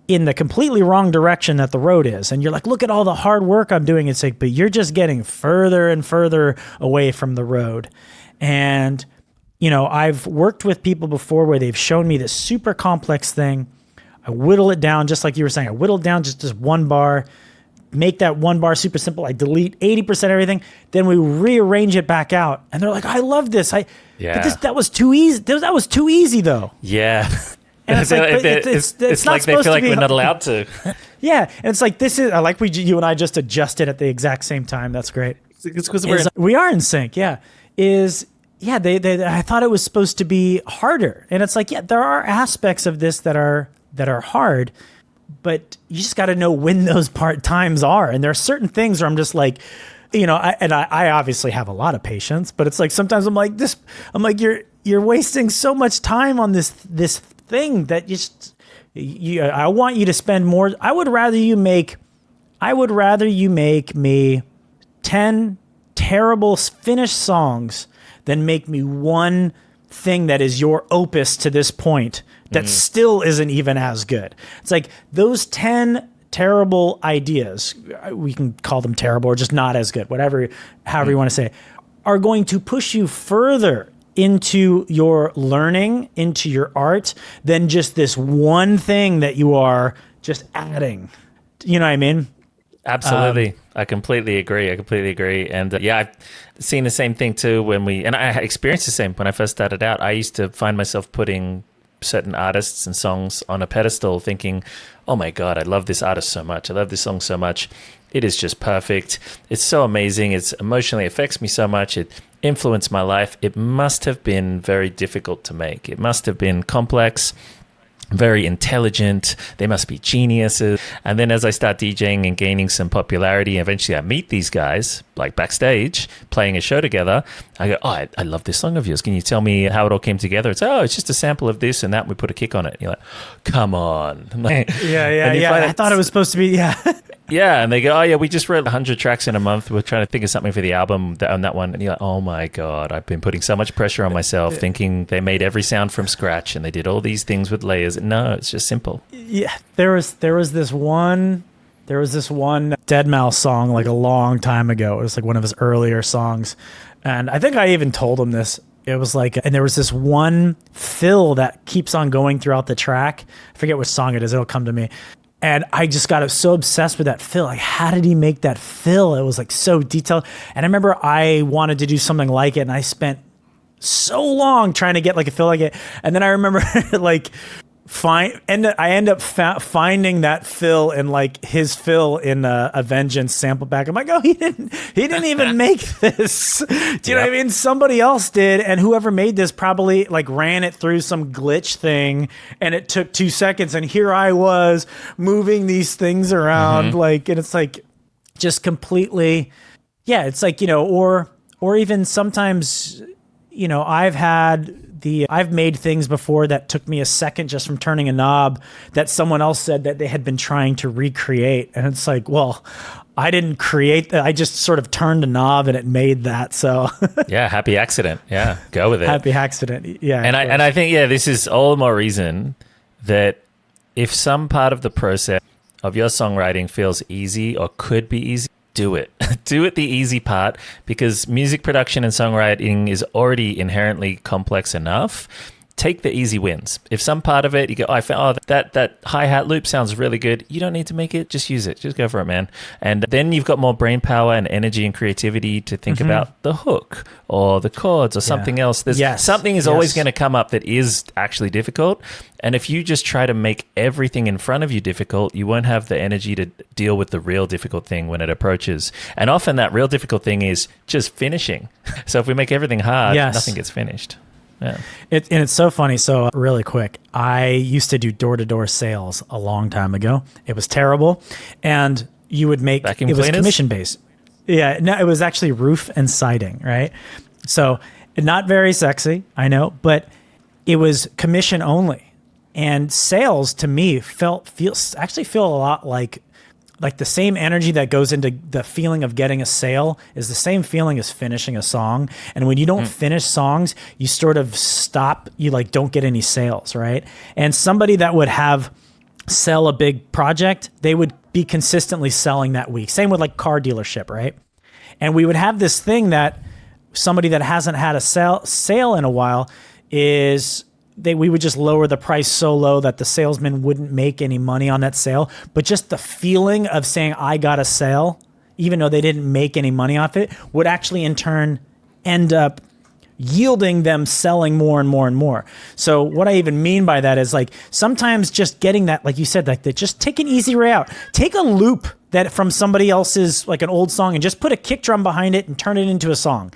in the completely wrong direction that the road is. And you're like, look at all the hard work I'm doing. It's like, but you're just getting further and further away from the road. And, I've worked with people before where they've shown me this super complex thing. I whittle it down, just like you were saying, I whittle down just one bar, make that one bar super simple. I delete 80% of everything. Then we rearrange it back out. And they're like, I love this. But that was too easy. That was too easy though. Yeah. And it's like, it's not like they feel like we're not allowed to. Yeah, and it's like you and I just adjusted at the exact same time. That's great. It's because we are in sync. Yeah, I thought it was supposed to be harder, and it's like there are aspects of this that are hard, but you just got to know when those part times are. And there are certain things where I'm just like, I obviously have a lot of patience, but it's like sometimes I'm like you're wasting so much time on this thing that I want you to spend more. I would rather you make me 10 terrible finished songs than make me one thing that is your opus to this point that still isn't even as good. It's like those 10 terrible ideas, we can call them terrible or just not as good, however you want to say it, are going to push you further into your learning, into your art, than just this one thing that you are just adding. You know what I mean? Absolutely. I completely agree. And I've seen the same thing too and I experienced the same when I first started out. I used to find myself putting certain artists and songs on a pedestal thinking, oh my God, I love this artist so much. I love this song so much. It is just perfect. It's so amazing. It emotionally affects me so much. It influenced my life. It must have been very difficult to make. It must have been complex, very intelligent. They must be geniuses. And then as I start DJing and gaining some popularity, eventually I meet these guys like backstage playing a show together. I go, oh, I love this song of yours. Can you tell me how it all came together? It's, oh, it's just a sample of this and that. And we put a kick on it. And you're like, come on. Yeah. I thought it was supposed to be, Yeah, and they go, oh yeah, we just wrote 100 tracks in a month. We're trying to think of something for the album on that one. And you're like, oh my God, I've been putting so much pressure on myself thinking they made every sound from scratch and they did all these things with layers. No, it's just simple. Yeah, there was this one Dead Mouse song like a long time ago. It was like one of his earlier songs. And I think I even told him this. It was like, and there was this one fill that keeps on going throughout the track. I forget which song it is. It'll come to me. And I just got so obsessed with that fill. Like, how did he make that fill? It was like so detailed. And I remember I wanted to do something like it, and I spent so long trying to get like a fill like it. And then I remember like I end up finding that fill in like his fill in a Vengeance sample pack. I'm like, oh, he didn't even make this. Do you know what I mean? Somebody else did, and whoever made this probably like ran it through some glitch thing, and it took 2 seconds. And here I was moving these things around, like, and it's like just completely, yeah. It's like, you know, or even sometimes, you know, I've made things before that took me a second just from turning a knob that someone else said that they had been trying to recreate. And it's like, well, I didn't create that. I just sort of turned a knob and it made that. So yeah, happy accident. Yeah, go with it. Happy accident. Yeah. And I think, yeah, this is all the more reason that if some part of the process of your songwriting feels easy or could be easy, do it. Do it the easy part, because music production and songwriting is already inherently complex enough. Take the easy wins. If some part of it, you go, oh, I found that hi-hat loop sounds really good. You don't need to make it. Just use it. Just go for it, man. And then you've got more brain power and energy and creativity to think about the hook or the chords or something else. Something is always going to come up that is actually difficult. And if you just try to make everything in front of you difficult, you won't have the energy to deal with the real difficult thing when it approaches. And often that real difficult thing is just finishing. So if we make everything hard, nothing gets finished. Yeah. It's so funny. So really quick, I used to do door-to-door sales a long time ago. It was terrible. And you would make, vacuum it was cleaners? Commission-based. Yeah, no, it was actually roof and siding, right? So not very sexy, I know, but it was commission only. And sales to me feel a lot like the same energy that goes into the feeling of getting a sale is the same feeling as finishing a song. And when you don't finish songs, you sort of stop, you like don't get any sales, right? And somebody that would sell a big project, they would be consistently selling that week. Same with like car dealership, right? And we would have this thing that somebody that hasn't had a sale in a while is we would just lower the price so low that the salesman wouldn't make any money on that sale. But just the feeling of saying, I got a sale, even though they didn't make any money off it, would actually in turn end up yielding them selling more and more and more. So what I even mean by that is like sometimes just getting that, like you said, like just take an easy way out. Take a loop that from somebody else's, like an old song, and just put a kick drum behind it and turn it into a song.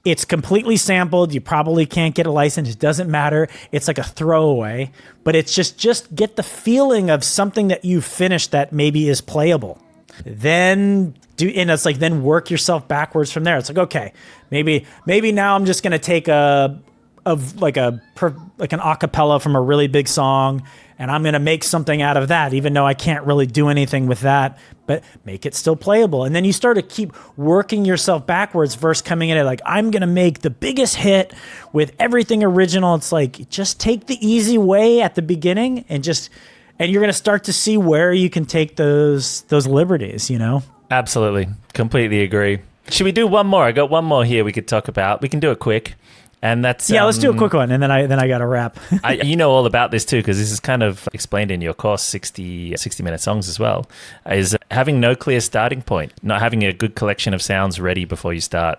It's completely sampled. You probably can't get a license. It doesn't matter. It's like a throwaway, but it's just get the feeling of something that you finished that maybe is playable. Then then work yourself backwards from there. It's like, okay, maybe now I'm just going to take an acapella from a really big song, and I'm going to make something out of that, even though I can't really do anything with that, but make it still playable. And then you start to keep working yourself backwards versus coming in at like, I'm going to make the biggest hit with everything original. It's like, just take the easy way at the beginning and you're going to start to see where you can take those liberties, you know? Absolutely. Completely agree. Should we do one more? I got one more here we could talk about. We can do it quick. And that's let's do a quick one, and then I got to wrap. You know all about this too, because this is kind of explained in your course, 60-minute songs as well, is having no clear starting point, not having a good collection of sounds ready before you start.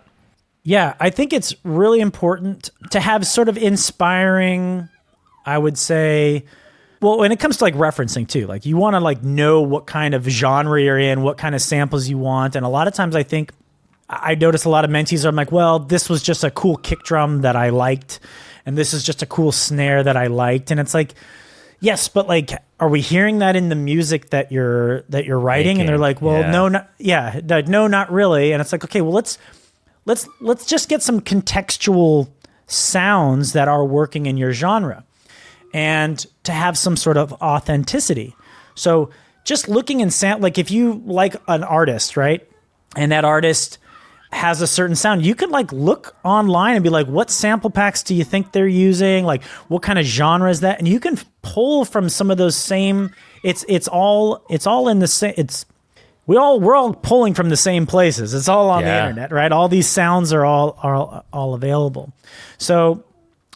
Yeah, I think it's really important to have sort of inspiring, I would say, well, when it comes to like referencing too, like you want to like know what kind of genre you're in, what kind of samples you want, and a lot of times I think I notice a lot of mentees are like, well, this was just a cool kick drum that I liked, and this is just a cool snare that I liked. And it's like, Yes, but like, are we hearing that in the music that you're writing? And they're like, well, no, not really. And it's like, okay, well, let's just get some contextual sounds that are working in your genre, and to have some sort of authenticity. So just looking and sound, like if you like an artist, right, and that artist has a certain sound, you could like look online and be like, what sample packs do you think they're using? Like, what kind of genre is that? And you can pull from some of those same. It's all in the same. We're all pulling from the same places. It's all on the internet, right? All these sounds are all available. So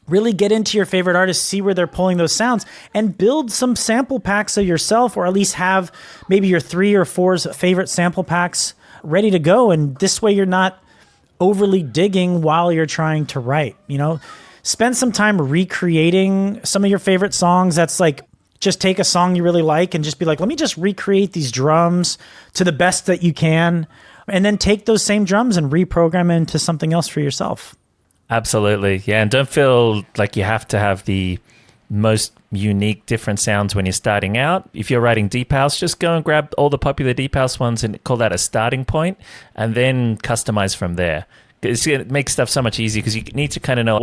really get into your favorite artists, see where they're pulling those sounds, and build some sample packs of yourself, or at least have maybe your 3 or 4 favorite sample packs ready to go. And this way you're not overly digging while you're trying to write. Spend some time recreating some of your favorite songs. That's like, just take a song you really like and just be like, let me just recreate these drums to the best that you can, and then take those same drums and reprogram into something else for yourself. Absolutely. Yeah. And don't feel like you have to have the most unique different sounds when you're starting out. If you're writing deep house, just go and grab all the popular deep house ones and call that a starting point, and then customize from there. It makes stuff so much easier, because you need to kind of know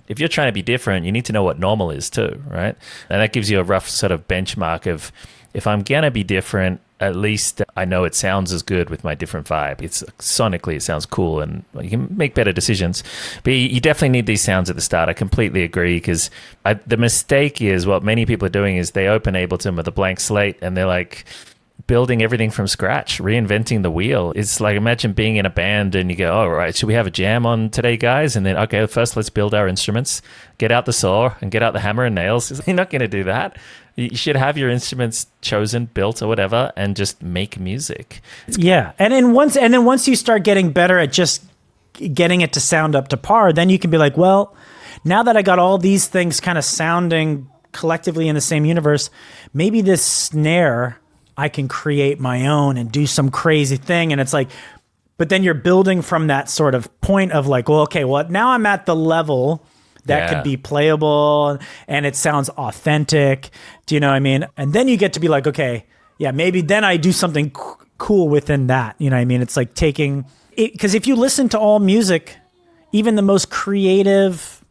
if you're trying to be different, you need to know what normal is too, right? And that gives you a rough sort of benchmark of, if I'm going to be different, at least I know it sounds as good with my different vibe. It's sonically, it sounds cool, and you can make better decisions. But you definitely need these sounds at the start. I completely agree, because the mistake is, what many people are doing is they open Ableton with a blank slate and they're like building everything from scratch, reinventing the wheel. It's like, imagine being in a band and you go, all right, should we have a jam on today, guys? And then, okay, first let's build our instruments, get out the saw and get out the hammer and nails. You're not going to do that. You should have your instruments chosen, built, or whatever, and just make music. Yeah, and then once you start getting better at just getting it to sound up to par, then you can be like, well, now that I got all these things kind of sounding collectively in the same universe, maybe this snare I can create my own and do some crazy thing. And it's like, but then you're building from that sort of point of like, well, okay, well, now I'm at the level that could be playable and it sounds authentic. Do you know what I mean? And then you get to be like, okay, yeah, maybe then I do something cool within that. You know what I mean? It's like taking it, because if you listen to all music, even the most creative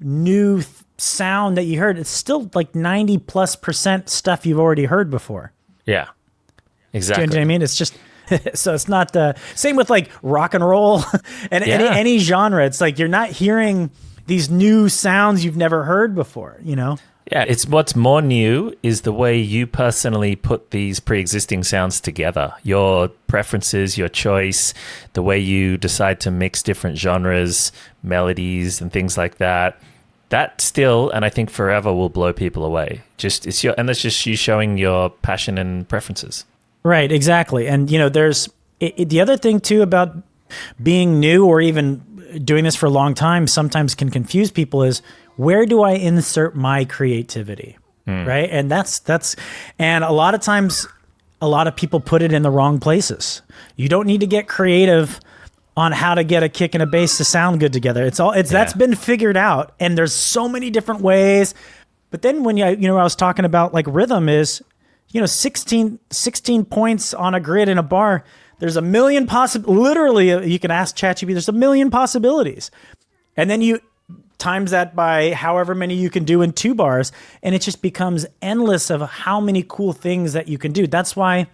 new sound that you heard, it's still like 90+% stuff you've already heard before. Yeah, exactly. Do you know what I mean? It's just, so it's not the same with like rock and roll and any genre. It's like, you're not hearing these new sounds you've never heard before, Yeah, it's what's more new is the way you personally put these pre-existing sounds together. Your preferences, your choice, the way you decide to mix different genres, melodies, and things like that. That still, and I think forever, will blow people away. And that's just you showing your passion and preferences. Right, exactly. And there's the other thing too about being new, or even doing this for a long time, sometimes can confuse people, is where do I insert my creativity? Right? And and a lot of times, a lot of people put it in the wrong places. You don't need to get creative on how to get a kick and a bass to sound good together. That's been figured out, and there's so many different ways. But then when I was talking about like rhythm is, 16 points on a grid in a bar. There's a million literally, you can ask ChatGPT, there's a million possibilities. And then you times that by however many you can do in 2 bars, and it just becomes endless of how many cool things that you can do. That's why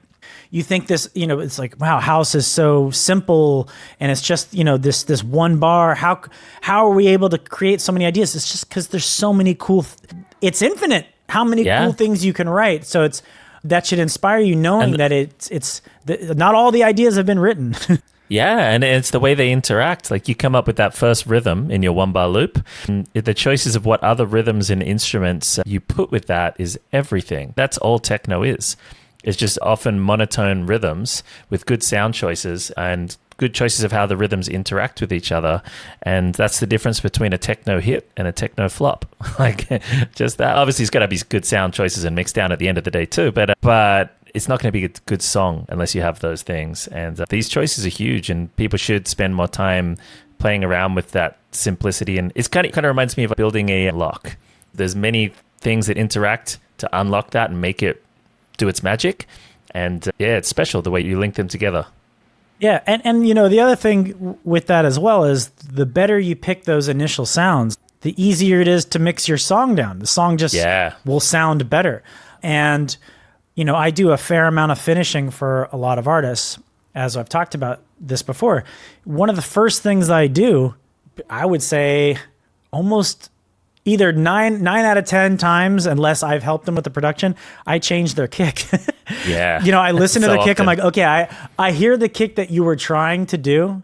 you think this, it's like, wow, house is so simple, and it's just, this one bar. How are we able to create so many ideas? It's just because there's so many cool, it's infinite how many cool things you can write. So that should inspire you, knowing that it's not all the ideas have been written. Yeah, and it's the way they interact. Like, you come up with that first rhythm in your 1-bar loop. And the choices of what other rhythms and instruments you put with that is everything. That's all techno is. It's just often monotone rhythms with good sound choices and good choices of how the rhythms interact with each other. And that's the difference between a techno hit and a techno flop. Like, just that. Obviously, it's got to be good sound choices and mixed down at the end of the day too. But it's not going to be a good song unless you have those things. And these choices are huge, and people should spend more time playing around with that simplicity. And it's kind of reminds me of building a lock. There's many things that interact to unlock that and make it do its magic. And yeah, it's special the way you link them together. Yeah, and you know, the other thing with that as well is the better you pick those initial sounds, the easier it is to mix your song down. The song just will sound better. And, you know, I do a fair amount of finishing for a lot of artists, as I've talked about this before. One of the first things I do, I would say almost either 9 out of 10 times, unless I've helped them with the production, I change their kick. Yeah. You know, I listen to the kick. Often. I'm like, okay, I hear the kick that you were trying to do,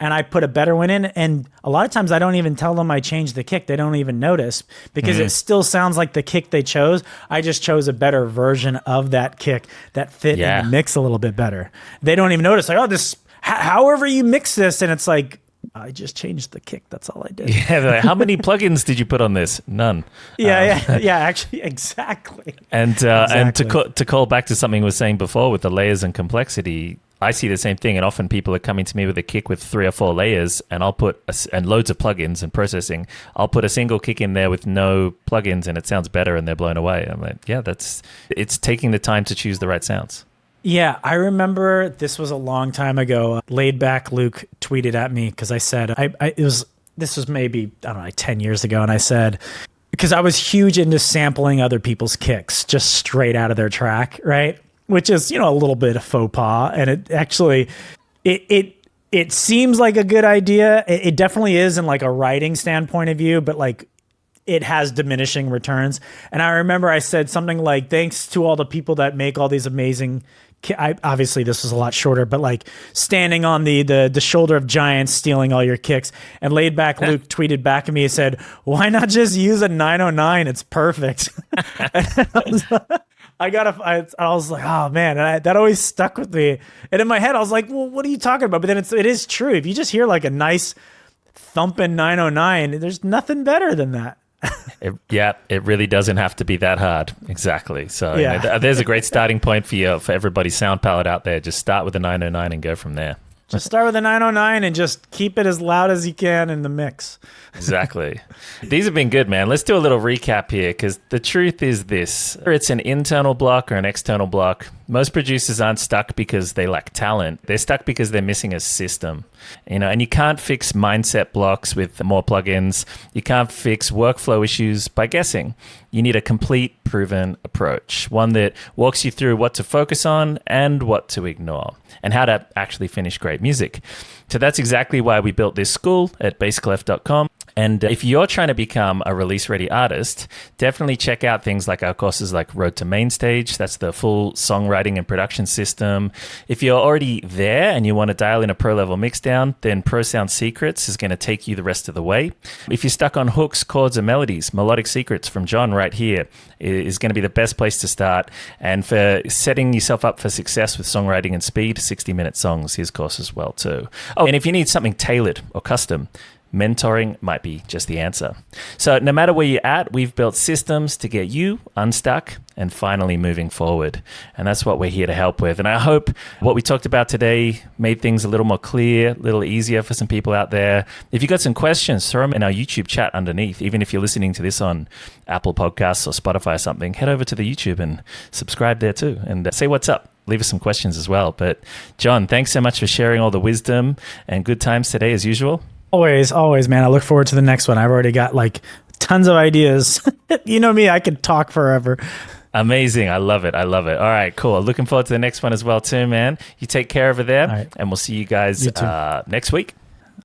and I put a better one in. And a lot of times I don't even tell them I changed the kick. They don't even notice because it still sounds like the kick they chose. I just chose a better version of that kick that fit in the mix a little bit better. They don't even notice, like, oh, this, however you mix this. And it's like, I just changed the kick. That's all I did. Yeah. Like, how many plugins did you put on this? None. Yeah. Actually, exactly. And Exactly. and to call back to something we were saying before with the layers and complexity, I see the same thing. And often people are coming to me with a kick with 3 or 4 layers, and I'll put and loads of plugins and processing. I'll put a single kick in there with no plugins, and it sounds better, and they're blown away. I'm like, yeah, it's taking the time to choose the right sounds. Yeah, I remember this was a long time ago. Laid Back Luke tweeted at me because I said this was maybe, I don't know, like 10 years ago, and I said, because I was huge into sampling other people's kicks just straight out of their track, right? Which is, you know, a little bit of faux pas, and it actually it seems like a good idea. It definitely is in like a writing standpoint of view, but like it has diminishing returns. And I remember I said something like, thanks to all the people that make all these amazing obviously this was a lot shorter, but like standing on the shoulder of giants, stealing all your kicks. And Laid Back Luke tweeted back at me and said, why not just use a 909? It's perfect. I was like, oh man, and that always stuck with me. And in my head, I was like, well, what are you talking about? But then it is true. If you just hear like a nice thumping 909, there's nothing better than that. It really doesn't have to be that hard. Exactly. So you know, there's a great starting point for everybody's sound palette out there. Just start with a 909 and go from there. Just start with a 909 and just keep it as loud as you can in the mix. Exactly. These have been good, man. Let's do a little recap here, because the truth is this. Whether it's an internal block or an external block, most producers aren't stuck because they lack talent. They're stuck because they're missing a system. You know, and you can't fix mindset blocks with more plugins. You can't fix workflow issues by guessing. You need a complete, proven approach, one that walks you through what to focus on and what to ignore, and how to actually finish great music. So that's exactly why we built this school at basskleph.com. And if you're trying to become a release-ready artist, definitely check out things like our courses like Road to Mainstage. That's the full songwriting and production system. If you're already there and you want to dial in a pro-level mixdown, then Pro Sound Secrets is going to take you the rest of the way. If you're stuck on hooks, chords, and melodies, Melodic Secrets from Jon right here is going to be the best place to start. And for setting yourself up for success with songwriting and speed, 60-minute songs, his course as well too. Oh, and if you need something tailored or custom, mentoring might be just the answer. So no matter where you're at, we've built systems to get you unstuck and finally moving forward. And that's what we're here to help with. And I hope what we talked about today made things a little more clear, a little easier for some people out there. If you got some questions, throw them in our YouTube chat underneath. Even if you're listening to this on Apple Podcasts or Spotify or something, head over to the YouTube and subscribe there too. And say what's up. Leave us some questions as well. But Jon, thanks so much for sharing all the wisdom and good times today as usual. Always, man. I look forward to the next one. I've already got like tons of ideas. You know me, I could talk forever. Amazing. I love it. All right, cool. Looking forward to the next one as well too, man. You take care over there, and we'll see you guys next week.